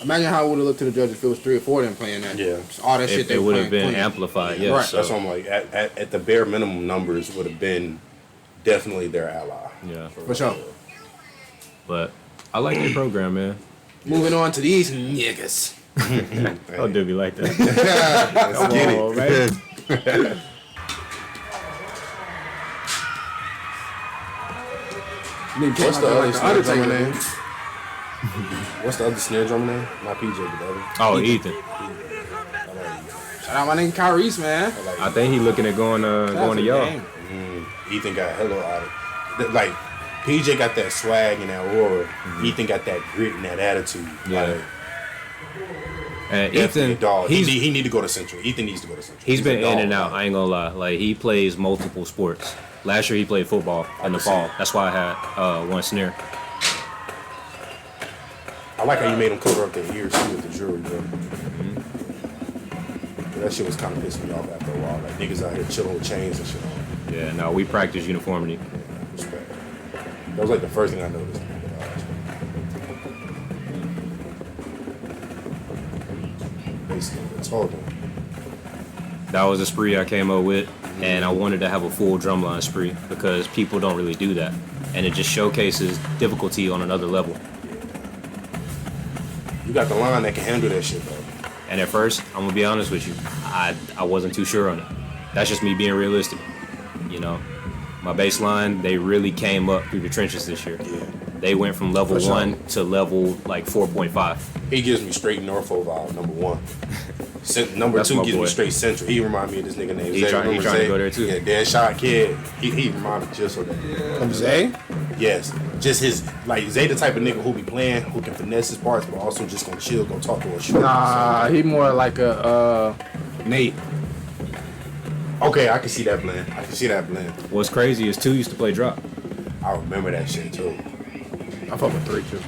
Imagine how it would have looked to the judges if it was 3 or 4 of them playing that. Yeah. All that shit If they it were would have playing been 20. amplified, yeah. Right. So, That's what I'm like. At the bare minimum, numbers would have been definitely their ally. yeah. For sure. But I like the program, man. Moving on to these niggas. Don't do me like that. Let's Come get on, it. man. What's the other snare drummer Undertaker. name? What's the other snare drummer name? Not PJ, but the other. Oh, Ethan. I like Ethan. Shout out my nigga Kyrese, man. I like I think he looking at going to y'all. Game. Ethan got hella out of like PJ got that swag and that aura. Ethan got that grit and that attitude. Yeah. Like, And definitely Ethan, a dog. he He need to go to Central. Ethan needs to go to Central. He's been a in and dog, out. man. I ain't gonna lie. Like he plays multiple sports. Last year he played football in the can see fall. it. That's why I had one snare. I like how you made him cover up their ears too with the jewelry, bro. That shit was kind of pissing me off after a while. Like niggas out here chilling with chains and shit on. Yeah, no, we practice uniformity. Respect. That was like the first thing I noticed. Basically, I told him. That was a spree I came up with, and I wanted to have a full drumline spree because people don't really do that, and it just showcases difficulty on another level. You got the line that can handle that shit, bro. And at first, I'm gonna be honest with you, I wasn't too sure on it. That's just me being realistic. You know, my bass line, they really came up through the trenches this year. Yeah. They went from level For sure. 1 to level like 4.5. He gives me straight Norfolk vibe, number one. Number That's two my gives me boy. straight Central. He remind me of this nigga named He Zay. trying Remember to Zay? go there too. Yeah, dead shot kid. He remind me just of that. From Zay? Yes, just his like Zay the type of nigga who be playing, who can finesse his parts, but also just gonna chill, go talk to a short. Nah, he more like a Nate. Okay, I can see that blend. I can see that blend. What's crazy is 2 used to play drop. I remember that shit too. I fuck with 3 too.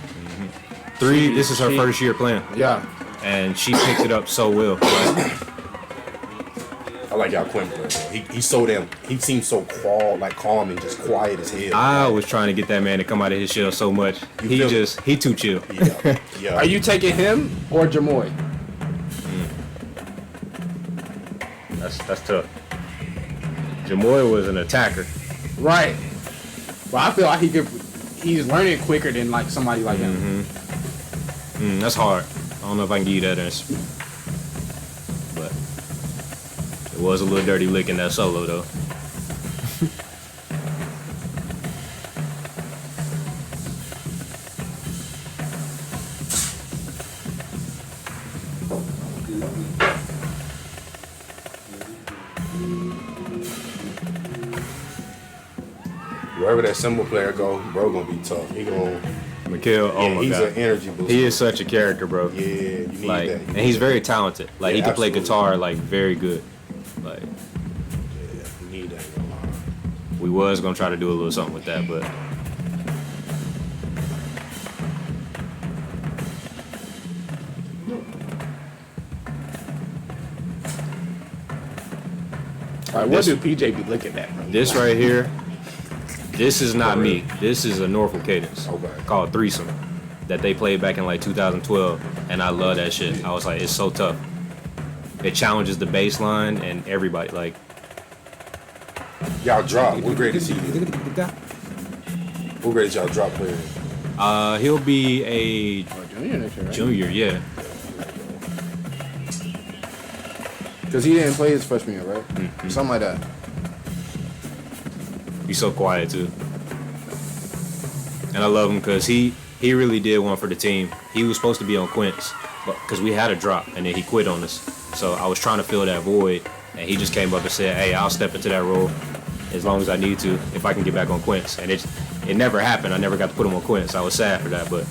3, this is her She- first year playing, Yeah. and she picked it up so well. Like, I like y'all Quinn play, bro. He's so damn. He seems so calm and just quiet as hell. I was trying to get that man to come out of his shell so much. You feel He too chill. Yeah, yeah. Are you taking him or Jamoy? That's tough. Jamoy was an attacker. Right. But I feel like he's learning quicker than like somebody like him. That's hard. I don't know if I can give you that answer. But it was a little dirty lick in that solo though. Wherever that cymbal player go, bro, gonna be tough. He gonna. Mikhail, oh Yeah, my he's god. an energy booster. He is such a character, bro. Yeah, you need Like, that. and he's very talented. Like he Yeah, can play absolutely. guitar like very good. Like Yeah, you need that. we was gonna try to do a little something with that, but Like, what do PJ be looking at, bro? this right here, this is not me. This is a Norfolk cadence Okay. called Threesome that they played back in like 2012, and I love that shit. I was like, it's so tough. It challenges the bass line and everybody. Like, Y'all drop. What grade is he in? What grade is y'all drop player? he'll be a Oh, junior next year, right? junior, yeah. Because he didn't play his freshman year, right? Something like that. He's so quiet too, and I love him because he really did one for the team. He was supposed to be on Quince, but because we had a drop and then he quit on us. So I was trying to fill that void, and he just came up and said, "Hey, I'll step into that role as long as I need to if I can get back on Quince." And it never happened. I never got to put him on Quince. I was sad for that, but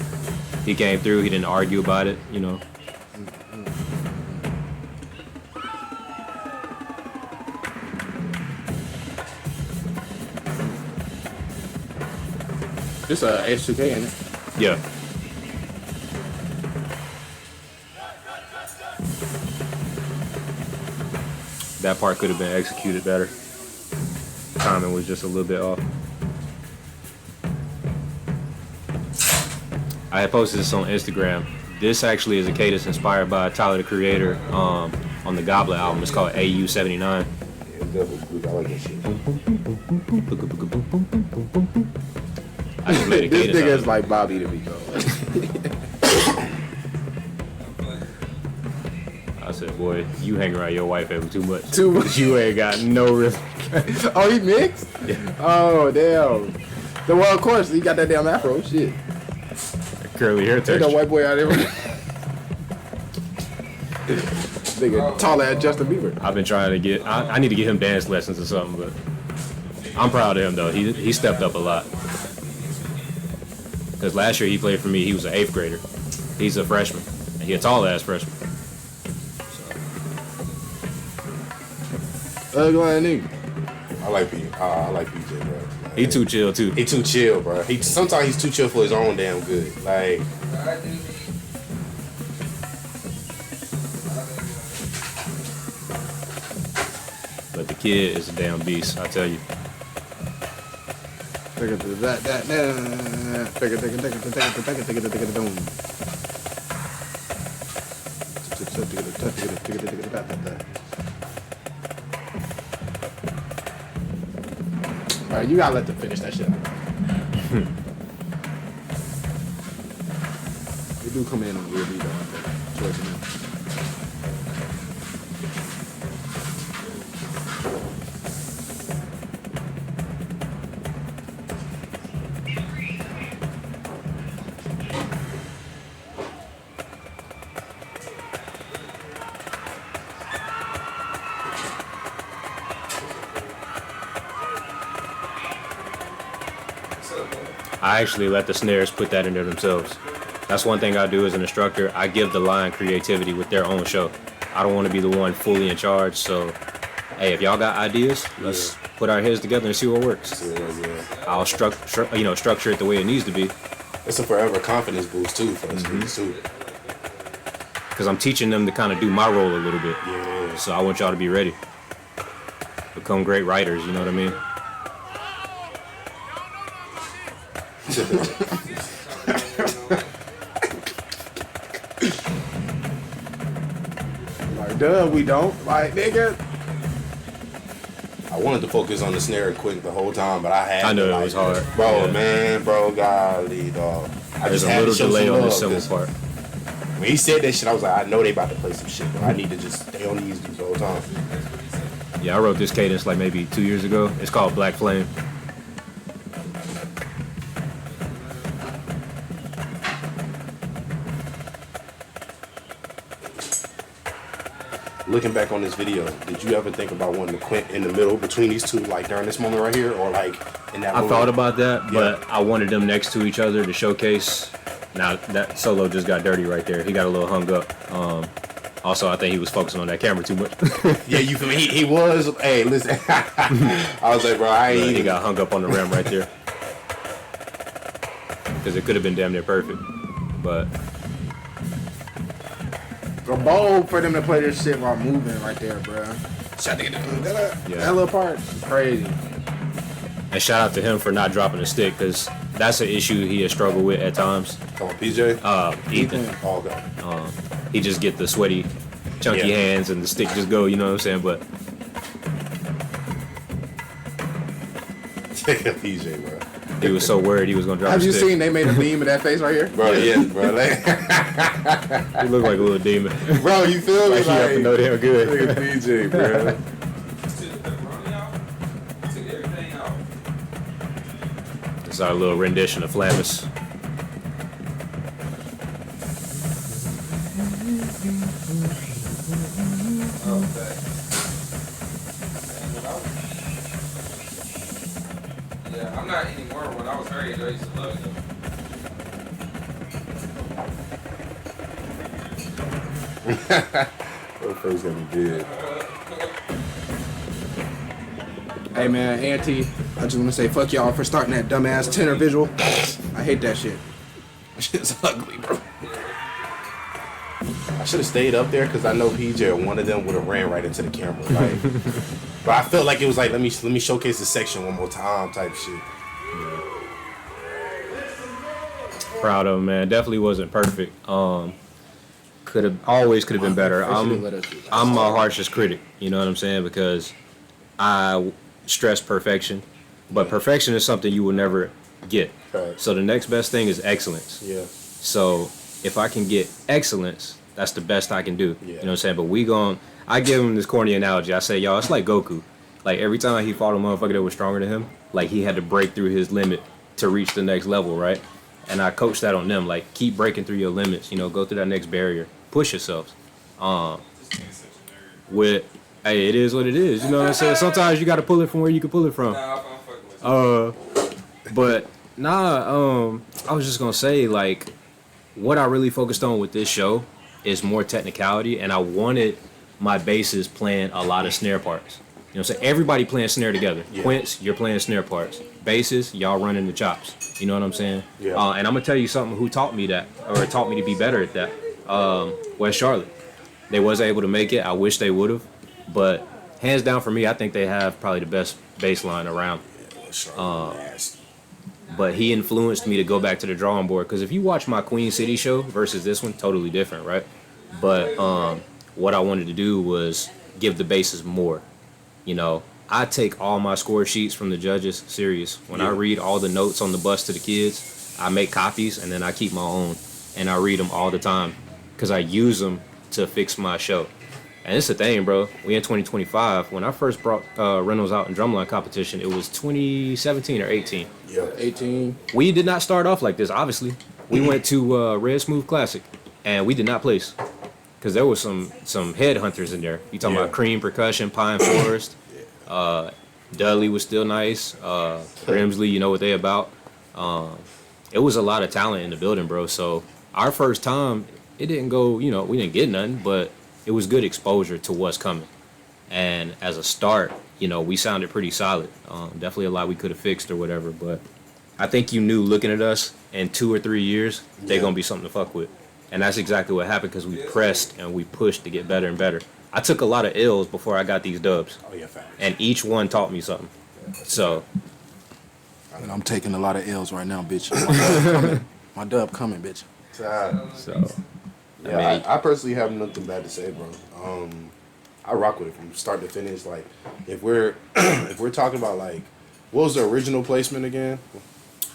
he came through. He didn't argue about it, you know. This H2K, ain't it? Yeah. That part could have been executed better. Timing was just a little bit off. I had posted this on Instagram. This actually is a cadence inspired by Tyler the Creator on the Goblet album. It's called AU 79. Yeah, it's definitely cool. I like that shit. I just made a This cadence. nigga out is of like Bobby to me, though. it. I said, boy, you hang around your wife ever too much. Too much. You ain't got no rhythm. Oh, he mixed? Yeah. Oh, damn. Well, of course, he got that damn afro. Shit. Curly hair Ain't no texture. white boy out there. Nigga, tall ass Justin Bieber. I've been trying to get. I need to get him dance lessons or something, but I'm proud of him though. He stepped up a lot. Because last year he played for me. He was an 8th grader. He's a freshman. And he a tall ass freshman. Ugly ass nigga. I like PJ, bro. Like, He too chill too. He too chill, bro. Sometimes he's too chill for his own damn good. Like, But the kid is a damn beast, I tell you. Alright, you gotta let them finish that shit. They do come in on weird beat though, I think. Towards the end. I actually let the snares put that in there themselves. That's one thing I do as an instructor. I give the line creativity with their own show. I don't want to be the one fully in charge. So, hey, if y'all got ideas, let's put our heads together and see what works. I'll structure it the way it needs to be. it's a forever confidence boost too for us kids too. Because I'm teaching them to kind of do my role a little bit. Yeah. So I want y'all to be ready. Become great writers, you know what I mean? Like, duh, we don't. Like, nigga. I wanted to focus on the snare quick the whole time, but I had I know to, it was hard. Bro, Yeah. man, bro, golly, dog. I There's just a had little to show delay some on the love, civil 'cause part. when he said that shit, I was like, I know they about to play some shit, but I need to just stay on these the whole time. Yeah, I wrote this cadence like maybe 2 years ago. It's called Black Flame. Looking back on this video, did you ever think about wanting to quit in the middle between these two, like during this moment right here, or like in that I moment? thought about that, but Yeah. I wanted them next to each other to showcase. Now that solo just got dirty right there. He got a little hung up. Also, I think he was focusing on that camera too much. Yeah, you feel me? He was. Hey, listen. I was like, bro, I ain't He even. got hung up on the rim right there. Because it could have been damn near perfect. But A bold for them to play this shit while moving right there, bro. Yeah. That little part is crazy. and shout out to him for not dropping a stick, because that's an issue he has struggled with at times. Come on, PJ. Ethan, Oh, God. he just get the sweaty, chunky Yeah. hands and the stick just go, you know what I'm saying? But PJ, bro. he was so worried he was going to drop Have a you stick. seen they made a meme of that face right here? Bro, yeah, bro. Like, He looked like a little demon. bro, you feel me? Like he up to know damn good. Look at PJ, bro. Took the pepperoni out. Took everything out. It's our little rendition of Flamus. Oh, okay. Yeah, I'm not anymore. When I was her age, I used to love it though. Her face gonna be good. Hey man, Auntie, I just want to say fuck y'all for starting that dumbass tenor visual. I hate that shit. That shit's ugly, bro. I should have stayed up there because I know PJ or one of them would have ran right into the camera. Like, but I felt like it was like let me showcase the section one more time type shit. Proud of him, man. Definitely wasn't perfect. could have been better. They should've let us do that. I'm my harshest critic. You know what I'm saying? Because I stress perfection, but perfection is something you will never get. Right. So the next best thing is excellence. Yeah. So if I can get excellence, that's the best I can do. Yeah. You know what I'm saying? But I give him this corny analogy. I say, y'all, it's like Goku. Like every time he fought a motherfucker that was stronger than him, like he had to break through his limit to reach the next level, right? And I coach that on them. Like keep breaking through your limits. You know, go through that next barrier. Push yourselves. This nigga's such a nerd. With hey, it is what it is. You know what I'm saying? Sometimes you got to pull it from where you can pull it from. Nah, I'm fucking with you. But I was just gonna say like what I really focused on with this show is more technicality, and I wanted my basses playing a lot of snare parts. You know what I'm saying? Everybody playing snare together. Yeah. Quince, you're playing snare parts. Basses, y'all running the chops. You know what I'm saying? Yeah. And I'm gonna tell you something who taught me that, or taught me to be better at that. West Charlotte. They was able to make it. I wish they would have, but hands down for me, I think they have probably the best bass line around. Nasty. But he influenced me to go back to the drawing board, because if you watch my Queen City show versus this one, totally different, right? But what I wanted to do was give the basses more. You know, I take all my score sheets from the judges serious. When I read all the notes on the bus to the kids, I make copies and then I keep my own, and I read them all the time because I use them to fix my show. And it's the thing, bro. We in 2025. When I first brought Reynolds out in drumline competition, it was 2017 or 18. Yeah. 18. We did not start off like this, obviously. We went to Red Smooth Classic, and we did not place. Because there was some headhunters in there. You talking about Cream Percussion, Pine Forest. Dudley was still nice. Grimsley, you know what they about. It was a lot of talent in the building, bro. So our first time, it didn't go, you know, we didn't get nothing, but it was good exposure to what's coming. And as a start, you know, we sounded pretty solid. Definitely a lot we could have fixed or whatever, but I think you knew looking at us in 2 or 3 years, they're going to be something to fuck with. And that's exactly what happened, because we pressed and we pushed to get better and better. I took a lot of L's before I got these dubs. Oh yeah, facts. And each one taught me something. So, And I'm taking a lot of L's right now, bitch. My dub coming, bitch. so Yeah, I personally have nothing bad to say, bro. I rock with it from start to finish. Like, if we're if we're talking about like, what was the original placement again?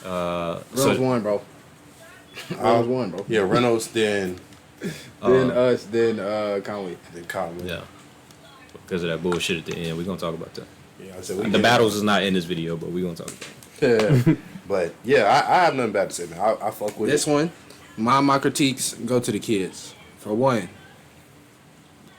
Reynolds won, bro. Reynolds won, bro. Yeah, Reynolds, then Then us, then Conway. Conway. yeah. Because of that bullshit at the end, we're going to talk about that. Yeah, I said we The get battles is not in this video, but we're going to talk about that. Yeah. But yeah, I have nothing bad to say, man. I fuck with This it. one, my critiques go to the kids. For one,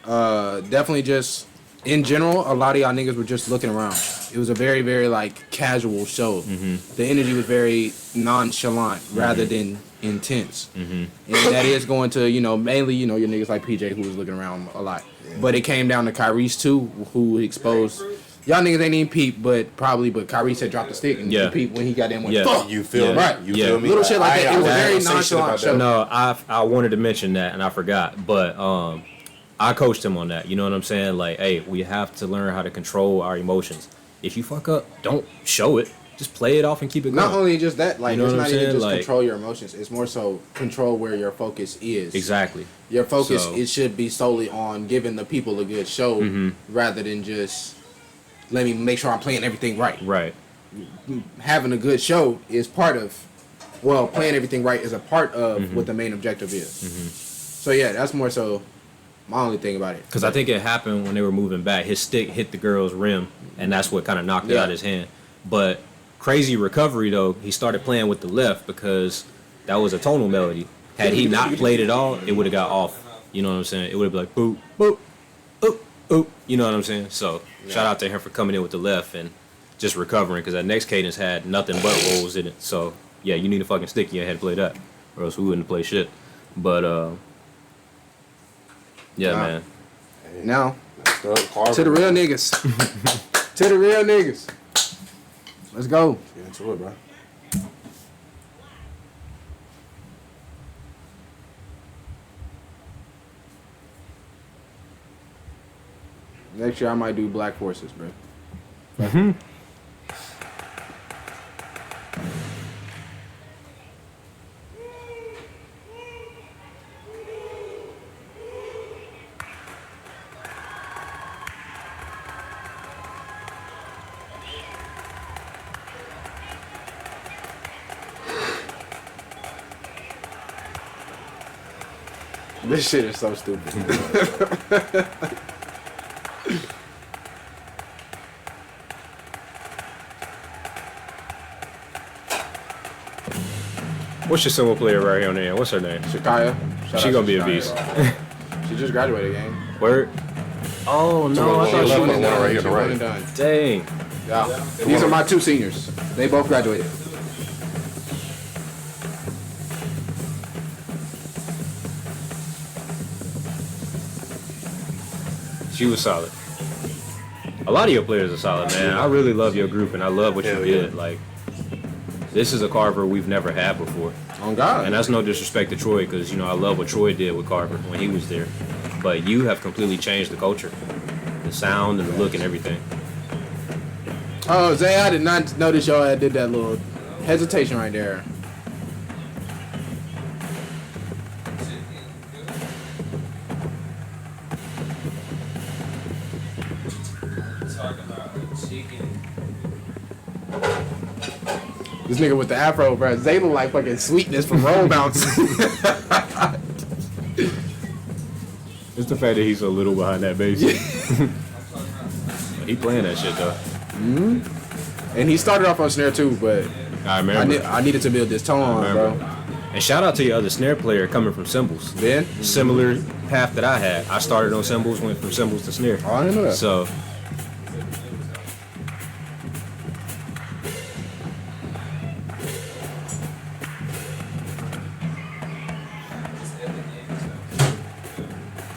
definitely just in general, a lot of y'all niggas were just looking around. It was a very, very like casual show. The energy was very nonchalant rather than intense. And that is going to, you know, mainly, you know, your niggas like PJ who was looking around a lot. But it came down to Kyrese too, who exposed. Y'all niggas ain't even peep, but Kyrese had dropped the stick and Yeah. peep when he got in. Went, Yeah. fuck. You feel Yeah. me? Right. You Yeah. feel me? Little shit like that. It was I very ain't gonna say shit nonchalant about that. show. No, I wanted to mention that and I forgot, but I coached him on that. You know what I'm saying? Like, hey, we have to learn how to control our emotions. If you fuck up, don't show it. Just play it off and keep it going. Not only just that, like, You know it's what I'm not even saying? just Like- control your emotions. It's more so control where your focus is. Exactly. Your focus, So- it should be solely on giving the people a good show rather than just let me make sure I'm playing everything right. Right. Having a good show is part of, well, playing everything right is a part of what the main objective is. So yeah, that's more so my only thing about it. Because I think it happened when they were moving back. His stick hit the girl's rim, and that's what kind of knocked it Yeah. out of his hand. But crazy recovery, though, he started playing with the left because that was a tonal melody. Had he not played it all, it would have got off. You know what I'm saying? It would have been like, boop, boop, boop, boop. You know what I'm saying? So shout out to him for coming in with the left and just recovering, because that next cadence had nothing but rolls in it. So, yeah, you need a fucking stick in your head to play that, or else we wouldn't play shit. But, yeah, Wow. man. Now, Carver. to the real niggas. To the real niggas. Let's go. Get into it, bro. Next year I might do Black Forces, bro. This shit is so stupid. What's your symbol player right here on the end? What's her name? Shakaya. She gonna be a beast. She just graduated, gang. Word? Oh no, I thought she One was and done right here, She right. one and done. Dang. Yeah. These are my 2 seniors. They both graduated. She was solid. A lot of your players are solid, man. I really love your group and I love what Hell you did. yeah. Like, this is a Carver we've never had before. On God. And that's no disrespect to Troy, because, you know, I love what Troy did with Carver when he was there. But you have completely changed the culture, the sound and the look and everything. Oh, Zay, I did not notice y'all had did that little hesitation right there. Talking about chicken. This nigga with the afro, bro. Zay look like fucking Sweetness from Roll Bounce. It's the fact that he's so little behind that bass. He playing that shit, though. And he started off on snare too, but I remember. I needed to build this tone on, remember. bro. And shout out to your other snare player coming from cymbals. Ben? Similar path that I had. I started on cymbals, went from cymbals to snare. Oh, I didn't know that. So,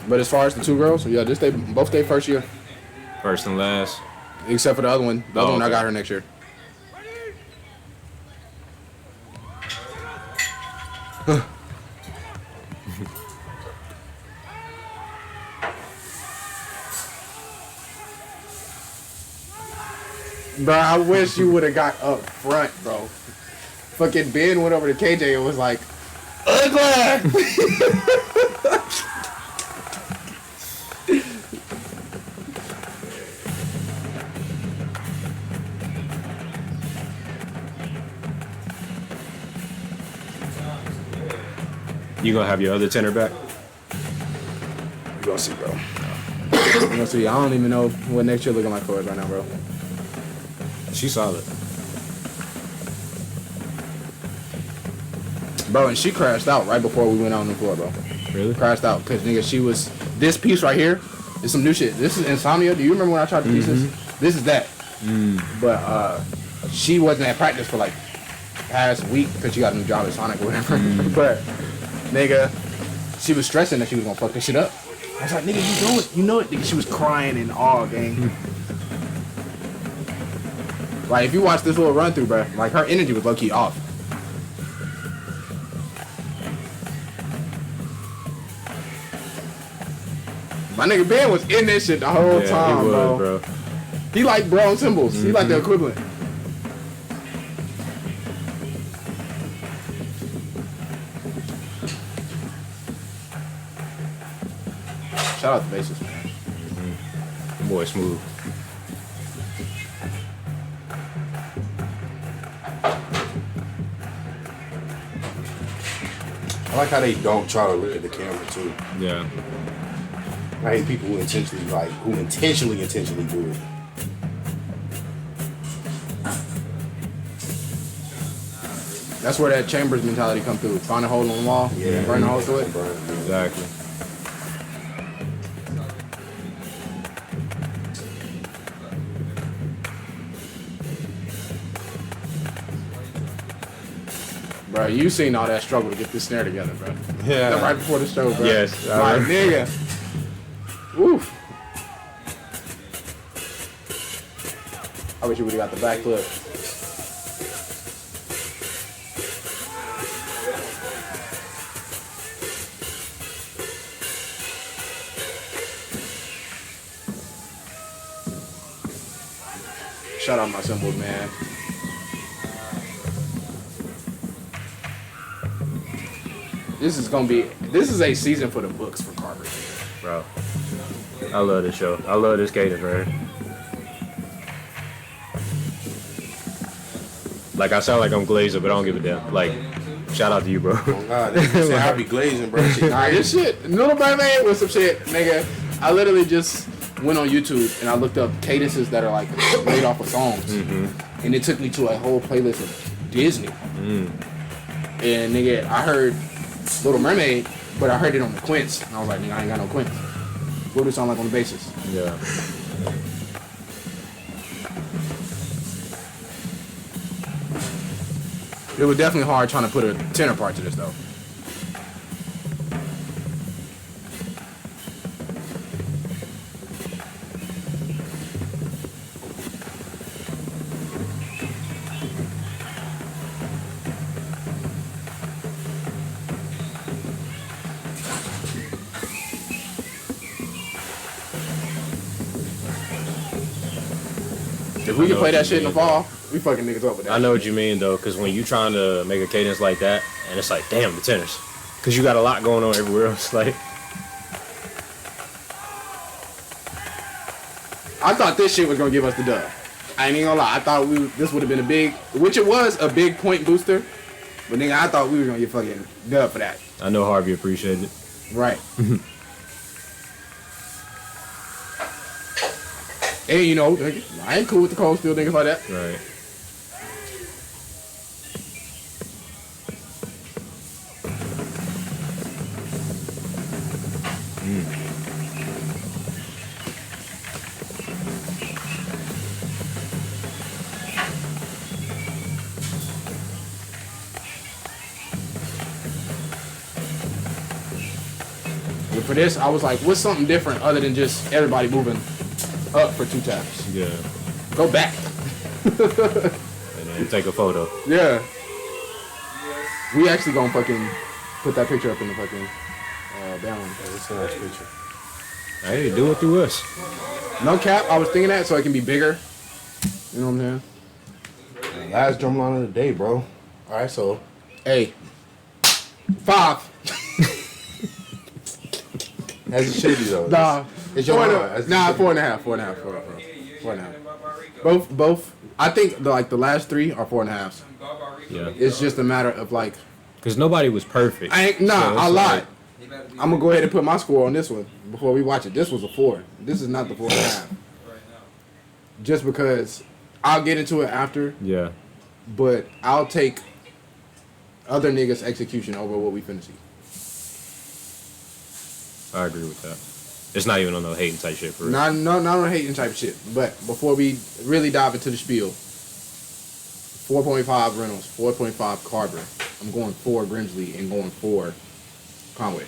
But as far as the 2 girls, yeah, both stay first year. first and last. Except for the other one. The other one I okay. got her next year. Bro, I wish you would have got up front, bro. Fucking Ben went over to KJ and was like, ugly! You gonna have your other tenor back? You gonna see, bro. You gonna see. I don't even know what next year looking like for us right now, bro. She's solid. Bro, and she crashed out right before we went out on the floor, bro. Really? Crashed out because nigga, she was. This piece right here is some new shit. This is Insomnia. Do you remember when I tried to piece this? This is that. But she wasn't at practice for like past week because she got a new job at Sonic or whatever. But nigga, she was stressing that she was gonna fuck this shit up. I was like, nigga, you know it, you know it. Nigga, she was crying in awe, gang. Like if you watch this little run through, bro, like her energy was low key off. My nigga Ben was in this shit the whole time, he was, bro. He like bronze symbols. He like the equivalent. Shout out to bassist, man. Boy, smooth. I like how they don't try to look at the camera too. Yeah. I hate people who intentionally do it. That's where that Chambers mentality come through. Find a hole on the wall, burn a hole through it. Exactly. Bro, you seen all that struggle to get this snare together, bro. Yeah. That right before the show, bro. Yes, I My remember. nigga. Oof. I wish you would have got the back flip. Shout out my symbols, man. This is a season for the books for Carver. Bro. I love this show. I love this cadence, right? Like, I sound like I'm Glazer, but I don't give a damn. Like, Shout out to you, bro. Oh God, that's what I'm saying. I be glazing, bro. Shit, Nah, this shit, Little Mermaid was some shit, nigga. I literally just went on YouTube and I looked up cadences that are like made off of songs, and it took me to a whole playlist of Disney. And nigga, I heard Little Mermaid, but I heard it on the quints, and I was like, nigga, I ain't got no quints. What do it sound like on the bass? Yeah. It was definitely hard trying to put a tenor part to this though. If we can play that shit in the fall, we fucking niggas up with that. I know what you mean though, because when you trying to make a cadence like that, and it's like, damn, the tenors, because you got a lot going on everywhere else. Like, I thought this shit was gonna give us the dub. I ain't even gonna lie. I thought this would have been a big, which it was a big point booster, but nigga, I thought we were gonna get fucking dub for that. I know Harvey appreciated it. Right. And you know, nigga, I ain't cool with the cold steel niggas like that. Right. But for this, I was like, what's something different other than just everybody moving up for 2 taps? Yeah. Go back. And then take a photo. Yeah. We actually gonna fucking put that picture up in the fucking balance. That's a nice picture. Hey, do it through us. No cap, I was thinking that so it can be bigger. You know what I'm saying? Last drum line of the day, bro. All right, so Hey. 5. as it should be though. Nah. It's your line. As it Nah, should be. 4.5. 4.5. Both. I think the last 3 are 4.5s. Yeah. It's just a matter of like, Because nobody was perfect. I So it's lied. like- I'm gonna go ahead and put my score on this one before we watch it. This was a 4. This is not the 4.5. Just because I'll get into it after, Yeah. but I'll take other niggas' execution over what we finna see. I agree with that. It's not even on no hating type shit for real. Not on hating type of shit. But before we really dive into the spiel, 4.5 Reynolds, 4.5 Carver. I'm going 4 Grimsley and going 4 Conway.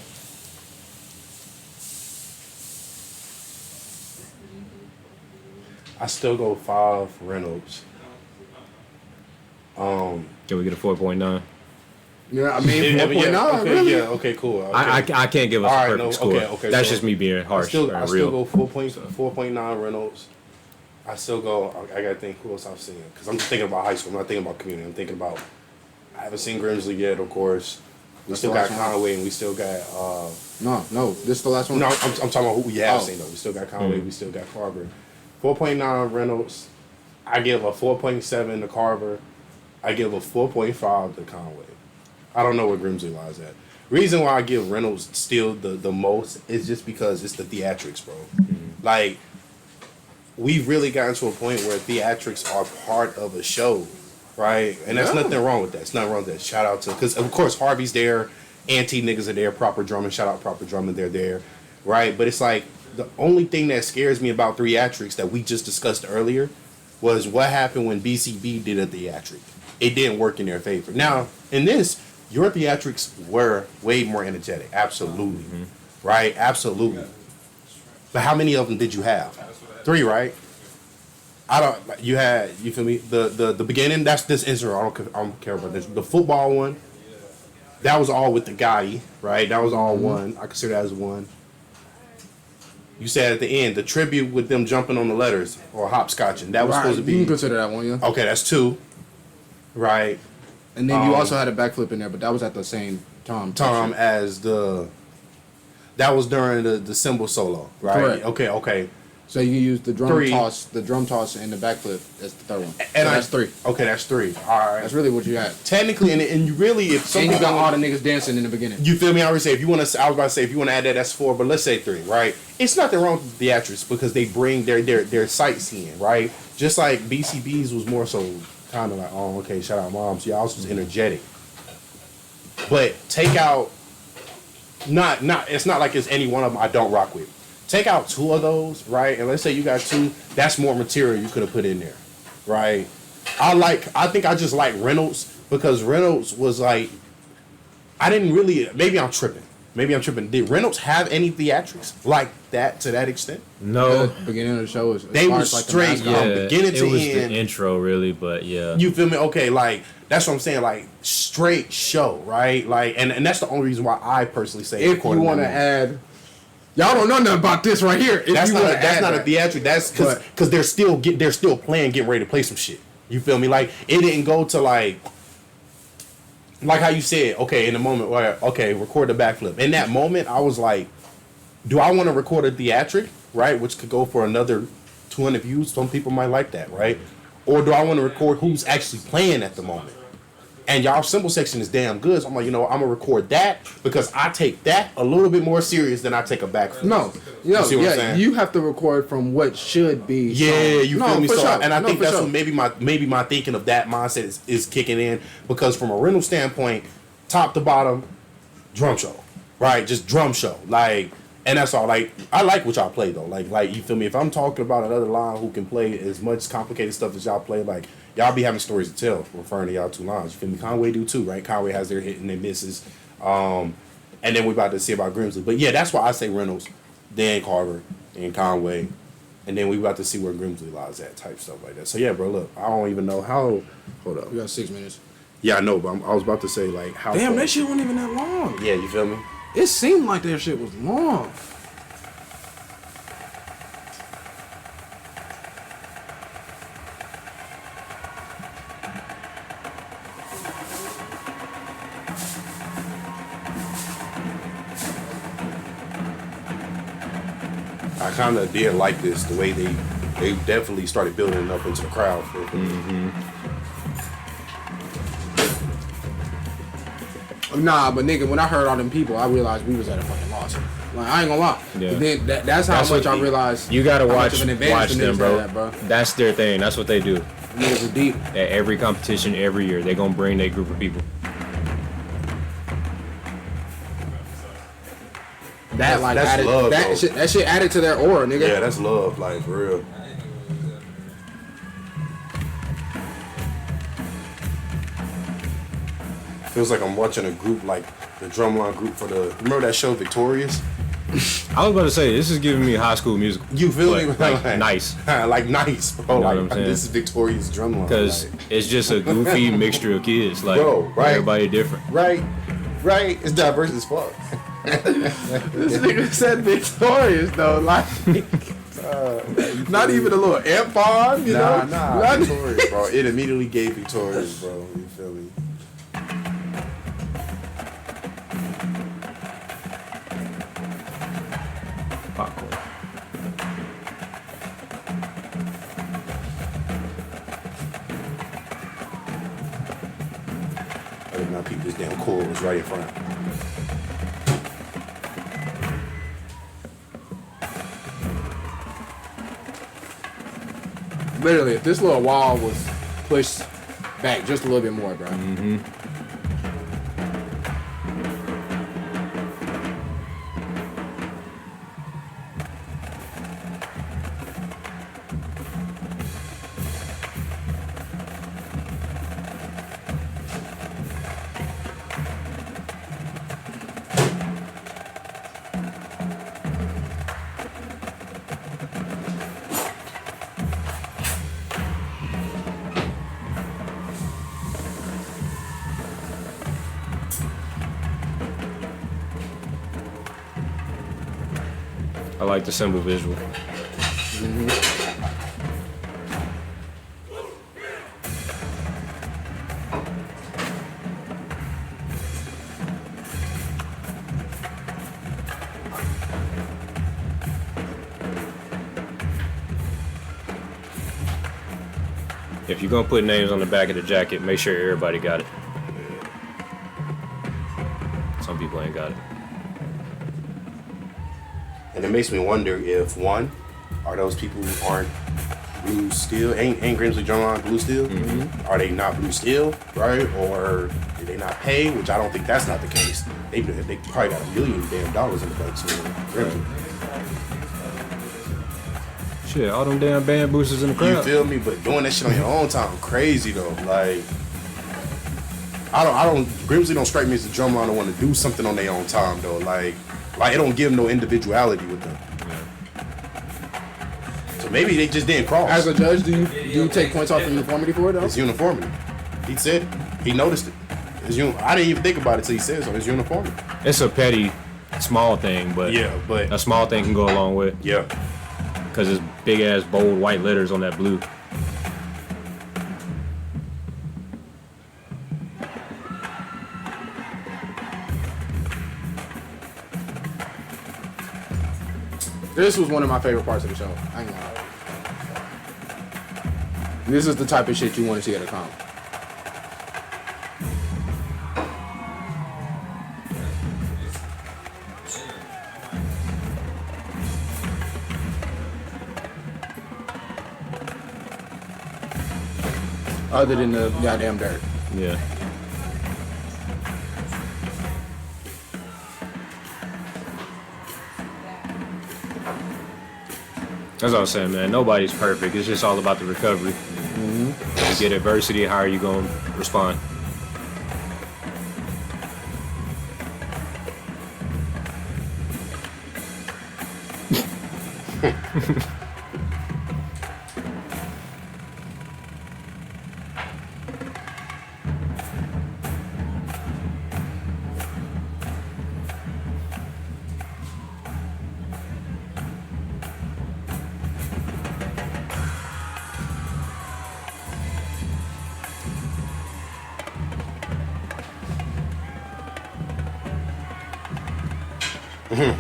I still go 5 Reynolds. Can we get a 4.9? Yeah, I mean 4.9. Yeah, okay, really? yeah, okay, cool. Okay. I can't give us All a right, perfect no, score. okay, That's so just me being harsh I and still real. go 4.9 Reynolds. I still go. I gotta think who else I've seen because I'm just thinking about high school. I'm not thinking about community. I'm thinking about. I haven't seen Grimsley yet, of course. We That's still the got last one. Conway, and we still got. No, this is the last one. No, I'm talking about who we have Oh. seen though. We still got Conway. We still got Carver. 4.9 Reynolds. I give a 4.7 to Carver. I give a 4.5 to Conway. I don't know where Grimsley lies at. Reason why I give Reynolds still the most is just because it's the theatrics, bro. Like, we've really gotten to a point where theatrics are part of a show, right? And there's nothing wrong with that. It's nothing wrong with that. Shout out to, because of course Harvey's there, anti niggas are there, proper drumming, shout out proper drumming, they're there, right? But it's like, the only thing that scares me about theatrics that we just discussed earlier was what happened when BCB did a theatric. It didn't work in their favor. Now, in this, your theatrics were way more energetic. Absolutely. Right? Absolutely. But how many of them did you have? 3, right? You feel me? The beginning, that's this intro. I don't care about this. The football one, that was all with the Gotti, right? That was all one. I consider that as one. You said at the end, the tribute with them jumping on the letters or hopscotching. That was Right, supposed to be. you can consider that one, yeah. Okay, that's 2. Right? And then you also had a backflip in there, but that was at the same time. As that was during the cymbal solo, right? Correct. Okay. So you use the drum 3. toss, and the backflip as the third one. And So that's 3. Okay, that's 3. All right. That's really what you got. Technically, and you really, if And something you got all the niggas dancing in the beginning. you feel me? I always say if you want to. I was about to say if you want to add that, that's 4. But let's say 3, right? It's nothing wrong with theatrics because they bring their sightseeing, right? Just like BCBs was more so kind of like, oh, okay, shout out moms. Y'all was energetic, but take out. Not. It's not like it's any one of them I don't rock with. Take out 2 of those, right? And let's say you got 2. That's more material you could have put in there, right? I think I just like Reynolds because Reynolds was like, I didn't really. Maybe I'm tripping. Did Reynolds have any theatrics like that to that extent? No. The beginning of the show is They was straight beginning to it was end. the intro really, but yeah. You feel me? Okay, like that's what I'm saying. Like straight show, right? Like, and that's the only reason why I personally say. If you want to add, y'all don't know nothing about this right here. If that's you not wanna that's add not a that. theatric. That's because they're still playing, getting ready to play some shit. You feel me? Like it didn't go to like how you said. Okay, in the moment where record the backflip. In that moment, I was like, do I want to record a theatric, right? Which could go for another 200 views. Some people might like that, right? Or do I want to record who's actually playing at the moment? And y'all symbol section is damn good. So I'm like, I'm gonna record that because I take that a little bit more serious than I take a backflip. No, You see what I'm saying? you have to record from what should be. Yeah, you feel me? For So, sure. and I think for that's sure. what maybe my thinking of that mindset is kicking in because from a rental standpoint, top to bottom, drum show, right? Just drum show, like, and that's all. Like, I like what y'all play though. Like you feel me? If I'm talking about another line who can play as much complicated stuff as y'all play, like y'all be having stories to tell referring to y'all 2 lines. You feel me? Conway do too, right? Conway has their hit and their misses, and then we're about to see about Grimsley. But yeah, that's why I say Reynolds, then Carver, then Conway. And then we about to see where Grimsley lies at, type stuff like that. So yeah, bro, look, I don't even know how. Hold up. We got 6 minutes. Yeah, I know, but I was about to say like how. Damn, far- that shit wasn't even that long. Yeah, you feel me? It seemed like that shit was long. I kind of did like this, the way they definitely started building it up into the crowd. Nah, but nigga, when I heard all them people, I realized we was at a fucking loss. Like, I ain't gonna lie. Yeah. But then that's how much I realized. You gotta how much watch of an advantage the them, niggas bro. had, bro. That's their thing. That's what they do. Niggas are deep. At every competition, every year, they gonna bring their group of people. That like that's added love, bro. that shit added to their aura, nigga. Yeah, that's love, like for real. Feels like I'm watching a group like the drumline group for the. Remember that show Victorious? I was about to say, this is giving me High School Musical. You feel me? Like nice. like nice, bro. You know like what I'm saying? this is Victorious drumline. Because like, it's just a goofy mixture of kids. Like, Bro, right. everybody different. right, it's diverse as fuck. This nigga said victorious though, like not even a little amp on, you know? Nah, Victorious, bro. It immediately gave Victorious, bro. You feel me? Popcorn. I did not peep this damn cord was right in front. Literally, if this little wall was pushed back just a little bit more, bro. I like the symbol visual. If you're gonna put names on the back of the jacket, make sure everybody got it. Some people ain't got it. And it makes me wonder if one, are those people who aren't blue steel? Ain't Grimsley Drumline blue steel? Mm-hmm. Are they not blue steel, right? Or did they not pay? Which I don't think that's not the case. They probably got $1 million damn in the bank somewhere. Grimsley. Shit, all them damn band boosters in the crowd. You feel me? But doing that shit on your own time, crazy though. Like, Grimsley don't strike me as a drumline that want to do something on their own time though. Like it don't give no individuality with them. Yeah. So maybe they just didn't cross. As a judge, do you take points off for uniformity for it though? It's uniformity. He said he noticed it. I didn't even think about it till he said so. It's uniformity. It's a petty, small thing, but a small thing can go a long way. Yeah. Because it's big ass bold white letters on that blue. This was one of my favorite parts of the show. I ain't gonna lie. This is the type of shit you want to see at a comp. Other than the goddamn dirt. Yeah. That's what I was saying, man. Nobody's perfect. It's just all about the recovery. Mm-hmm. If you get adversity, how are you going to respond?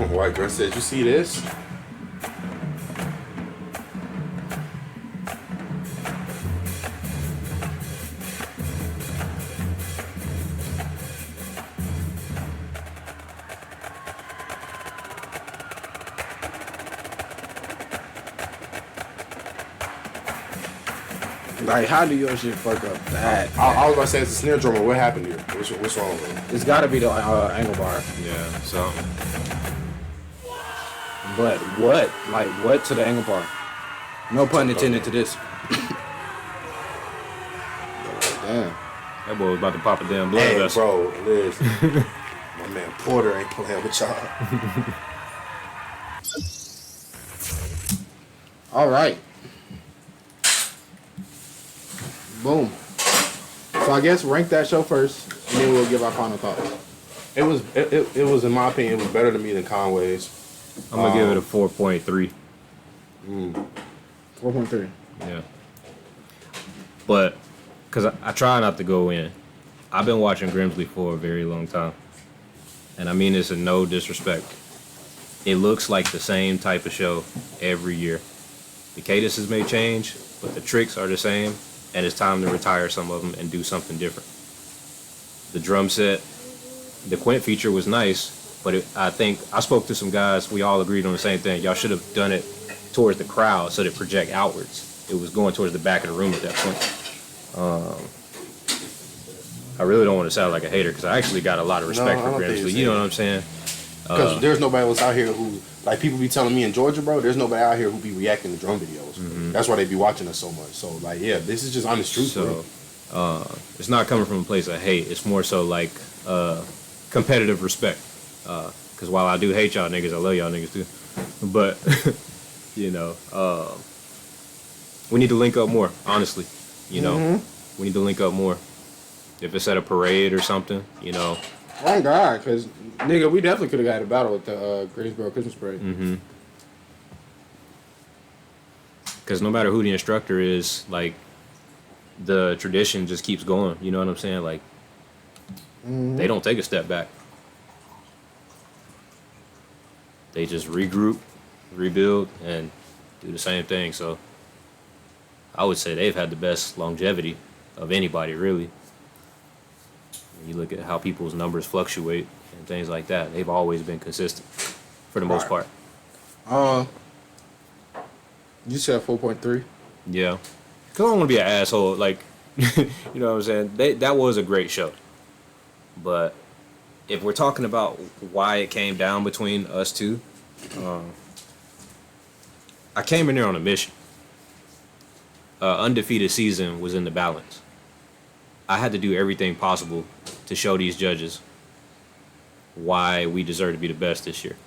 White girl said, "You see this?" Like, how do your shit fuck up that? I was about to say, it's a snare drummer. What happened here? What's wrong with it? It's got to be the angle bar. Yeah, so. But what? Like, what to the angle bar? No pun intended to this. Damn. That boy was about to pop a damn blood Hey, vessel. bro, listen. My man Porter ain't playing with y'all. All right. Boom. So I guess rank that show first, and then we'll give our final thoughts. It was in my opinion, it was better to me than Conway's. I'm going to give it a 4.3. 4.3. Yeah. But, because I try not to go in. I've been watching Grimsley for a very long time. And I mean this in no disrespect. It looks like the same type of show every year. The cadences may change, but the tricks are the same. And it's time to retire some of them and do something different. The drum set, the Quint feature was nice, but I think I spoke to some guys. We all agreed on the same thing. Y'all should have done it towards the crowd so that it project outwards. It was going towards the back of the room at that point. I really don't want to sound like a hater because I actually got a lot of respect for Grimsley. You know what I'm saying? Because there's nobody else out here who, like people be telling me in Georgia, bro, there's nobody out here who be reacting to drum videos. Mm-hmm. That's why they be watching us so much. So, like, yeah, this is just honest truth, bro. It's not coming from a place of hate. It's more so like competitive respect. Because while I do hate y'all niggas, I love y'all niggas too. But, you know, we need to link up more, honestly. You know, we need to link up more. If it's at a parade or something, you know. Oh, God, because, nigga, we definitely could have got a battle at the Greensboro Christmas Parade. Mm-hmm. Because no matter who the instructor is, like, the tradition just keeps going. You know what I'm saying? Like, they don't take a step back. They just regroup, rebuild, and do the same thing. So, I would say they've had the best longevity of anybody, really. When you look at how people's numbers fluctuate and things like that, they've always been consistent for the most part. You said 4.3. Yeah. Because I don't want to be an asshole. Like, you know what I'm saying? That was a great show. But if we're talking about why it came down between us two, I came in there on a mission. Undefeated season was in the balance. I had to do everything possible to show these judges why we deserve to be the best this year.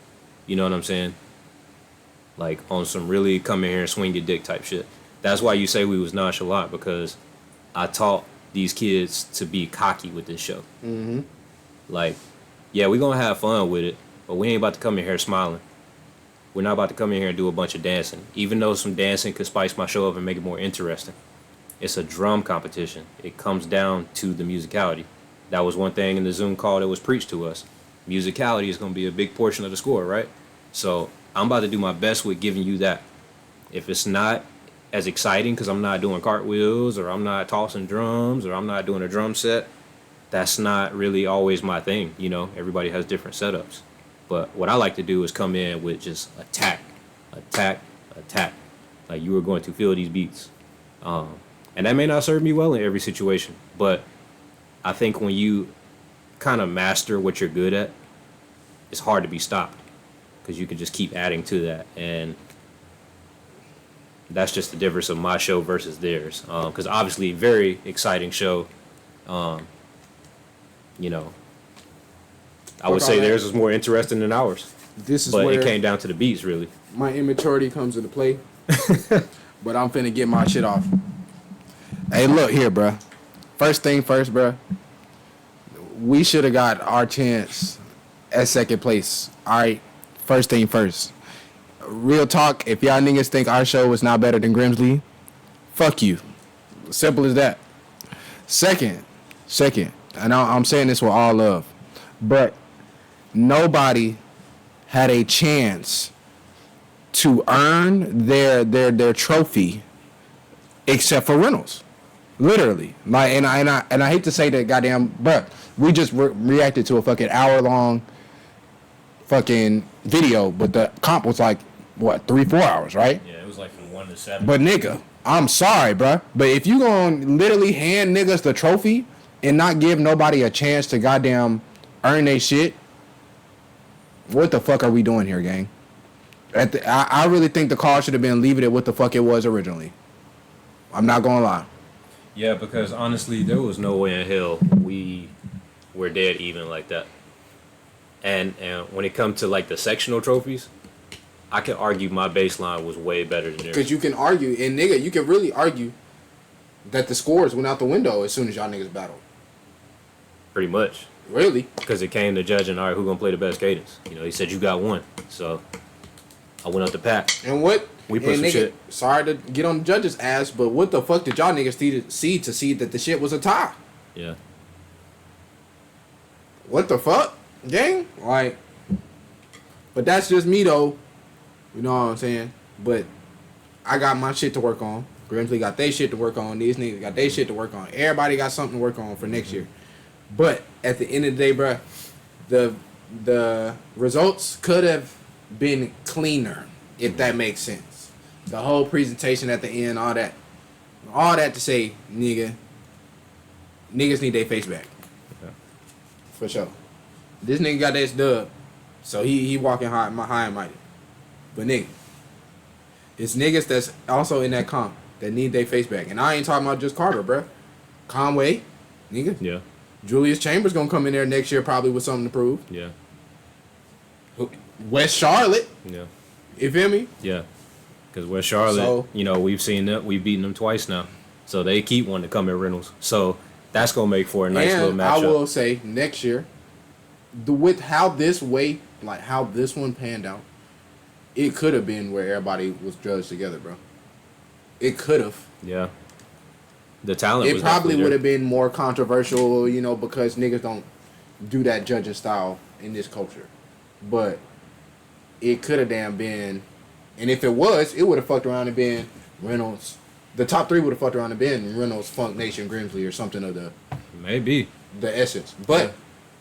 You know what I'm saying? Like, on some really come in here and swing your dick type shit. That's why you say we was nonchalant, because I taught these kids to be cocky with this show. Mm-hmm. Like, yeah, we're going to have fun with it, but we ain't about to come in here smiling. We're not about to come in here and do a bunch of dancing. Even though some dancing could spice my show up and make it more interesting. It's a drum competition. It comes down to the musicality. That was one thing in the Zoom call that was preached to us. Musicality is going to be a big portion of the score, right? So I'm about to do my best with giving you that. If it's not as exciting because I'm not doing cartwheels or I'm not tossing drums or I'm not doing a drum set, that's not really always my thing. You know, everybody has different setups. But what I like to do is come in with just attack. Like, you are going to feel these beats. And that may not serve me well in every situation, but I think when you kind of master what you're good at, it's hard to be stopped because you can just keep adding to that. And that's just the difference of my show versus theirs. Because obviously, very exciting show. You know, I would say theirs was more interesting than ours. This is but where it came down to the beats, really. my immaturity comes into play. But I'm finna get my shit off. Hey, look here, bruh. First thing first, bruh. We should have got our chance at second place. All right. First thing first. Real talk. If y'all niggas think our show was not better than Grimsley, fuck you. Simple as that. Second. And I'm saying this with all love, but nobody had a chance to earn their trophy except for Reynolds. Literally. Like, and I hate to say that, goddamn, but we just reacted to a fucking hour-long fucking video, but the comp was like, what, 3-4 hours, right? Yeah, it was like from 1 to 7. But nigga, I'm sorry, bruh, but if you gonna literally hand niggas the trophy and not give nobody a chance to goddamn earn their shit, what the fuck are we doing here, gang? I really think the call should have been leave it at what the fuck it was originally. I'm not gonna lie. Yeah, because honestly, there was no way in hell we were dead even like that. And when it comes to like the sectional trophies, I could argue my baseline was way better than theirs. Because you can argue, and nigga, you can really argue that the scores went out the window as soon as y'all niggas battled. Pretty much. Really? Because it came to judging, all right, who gonna play the best cadence? You know, he said you got one. So I went up the pack. And what? We put some nigga, shit. sorry to get on the judge's ass, but what the fuck did y'all niggas see that the shit was a tie? Yeah. What the fuck, gang? Like, but that's just me though. You know what I'm saying? But I got my shit to work on. Grimsley got their shit to work on. These niggas got their shit to work on. Everybody got something to work on for next year. But at the end of the day, bruh, the results could have been cleaner, if that makes sense. The whole presentation at the end, all that to say, niggas need their face back. Yeah. For sure. This nigga got this dub, so he walking high and mighty. But nigga, it's niggas that's also in that comp that need their face back. And I ain't talking about just Carver, bruh. Conway, nigga. Yeah. Julius Chambers gonna come in there next year probably with something to prove. Yeah. West Charlotte. Yeah. You feel me? Yeah. Because West Charlotte, you know, we've seen that. We've beaten them twice now. So they keep wanting to come at Reynolds. So that's going to make for a nice little matchup. I will say, next year, with how this one panned out, it could have been where everybody was judged together, bro. It could have. Yeah. The talent was It probably definitely would have been more controversial, you know, because niggas don't do that judging style in this culture. But it could have damn been, and if it was, it would have fucked around and been Reynolds the top 3 would have fucked around and been Reynolds, Funk Nation, Grimsley, or something of Maybe. the essence. But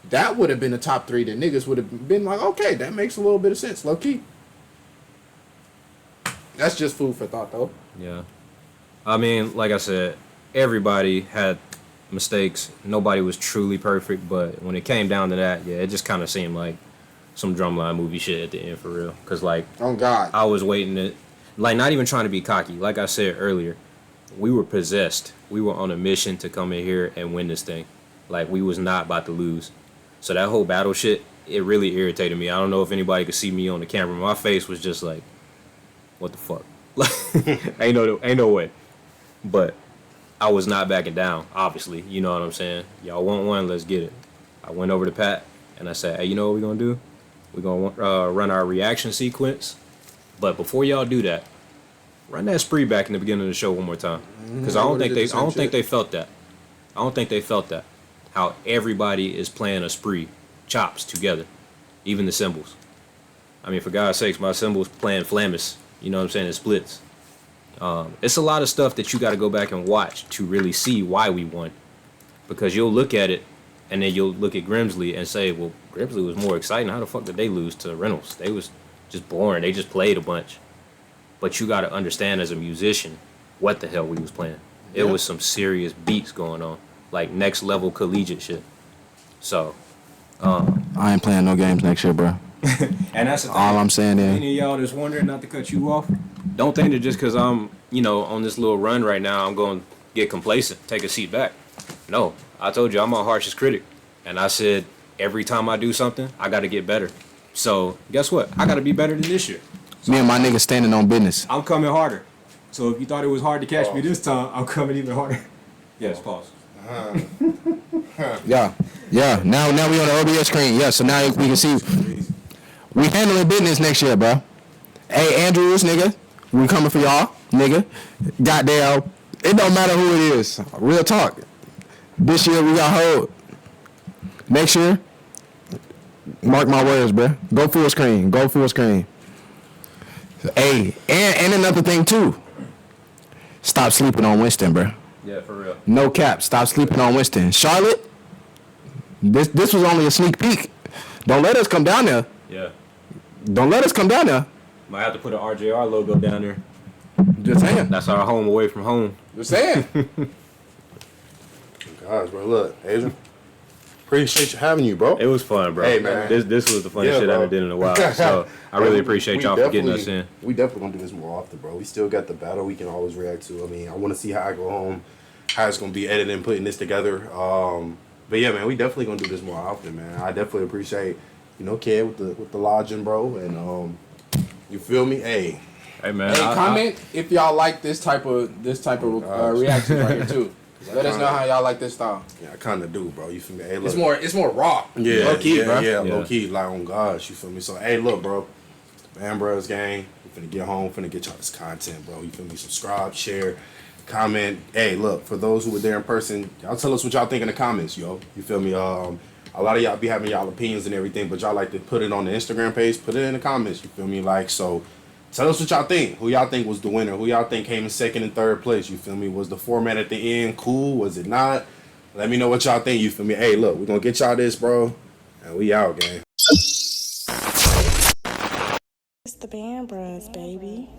that would have been the top 3 that niggas would have been like, okay, that makes a little bit of sense, low key. That's just food for thought, though. Yeah. I mean, like I said, everybody had mistakes. Nobody was truly perfect, but when it came down to that, yeah, it just kind of seemed like some drumline movie shit at the end for real. Because, like, Oh, God. I was waiting to, like, not even trying to be cocky. Like I said earlier, we were possessed. We were on a mission to come in here and win this thing. Like, we was not about to lose. So that whole battle shit, it really irritated me. I don't know if anybody could see me on the camera. My face was just like, what the fuck? Like, ain't no way. But I was not backing down, obviously. You know what I'm saying? Y'all want one, let's get it. I went over to Pat, and I said, hey, you know what we're going to do? We're going to run our reaction sequence. But before y'all do that, run that spree back in the beginning of the show one more time. Because I don't think they felt that. I don't think they felt that. How everybody is playing a spree, chops together, even the cymbals. I mean, for God's sakes, my cymbals playing Flamus. You know what I'm saying? It splits. It's a lot of stuff that you got to go back and watch to really see why we won. Because you'll look at it, and then you'll look at Grimsley and say, well, Grimsley was more exciting. How the fuck did they lose to Reynolds? They was just boring. They just played a bunch. But you got to understand as a musician what the hell we was playing. It was some serious beats going on. Like next level collegiate shit. So. I ain't playing no games next year, bro. And that's the thing. All I'm saying is, Any of y'all that's wondering, not to cut you off, don't think that just because I'm, on this little run right now, I'm going to get complacent, take a seat back. No, I told you I'm my harshest critic. And I said, every time I do something, I got to get better. So guess what? I got to be better than this year. So me and my niggas standing on business. I'm coming harder. So if you thought it was hard to catch me this time, I'm coming even harder. Yes, pause. Yeah. Now we on the OBS screen. Yeah, so now we can see we handling business next year, bro. Hey, Andrews, nigga, we coming for y'all, nigga. Goddamn, it don't matter who it is. Real talk. This year we got hold. Next year, mark my words, bro. Go full screen. Hey, and another thing too. Stop sleeping on Winston, bro. Yeah, for real. No cap. Stop sleeping on Winston. Charlotte, this was only a sneak peek. Don't let us come down there. Yeah. Don't let us come down there. Might have to put an RJR logo down there. Just saying. That's our home away from home. Just saying. Gosh, bro, look, Adrian. Appreciate you having you, bro. It was fun, bro. Hey, man. This was the funniest shit I ever did in a while. So I really appreciate y'all for getting us in. We definitely gonna do this more often, bro. We still got the battle we can always react to. I mean, I want to see how I go home, how it's gonna be editing, putting this together. But yeah, man, we definitely gonna do this more often, man. I definitely appreciate, Kid with the lodging, bro, and you feel me? Hey, man. Hey, comment if y'all like this type of reaction right here too. Let us know how y'all like this style. Yeah, I kind of do, bro. You feel me? Hey, look. It's more raw. Yeah, low key, bro. Yeah, low key, like on gosh, you feel me? So, hey, look, bro, BandBruhZ gang, we finna get home, finna get y'all this content, bro. You feel me? Subscribe, share, comment. Hey, look, for those who were there in person, y'all tell us what y'all think in the comments, yo. You feel me? A lot of y'all be having y'all opinions and everything, but y'all like to put it on the Instagram page, put it in the comments. You feel me? Like, so tell us what y'all think. Who y'all think was the winner? Who y'all think came in second and third place? You feel me? Was the format at the end cool? Was it not? Let me know what y'all think. You feel me? Hey, look, we're gonna get y'all this, bro. And we out, gang. It's the BandBruhZ, baby.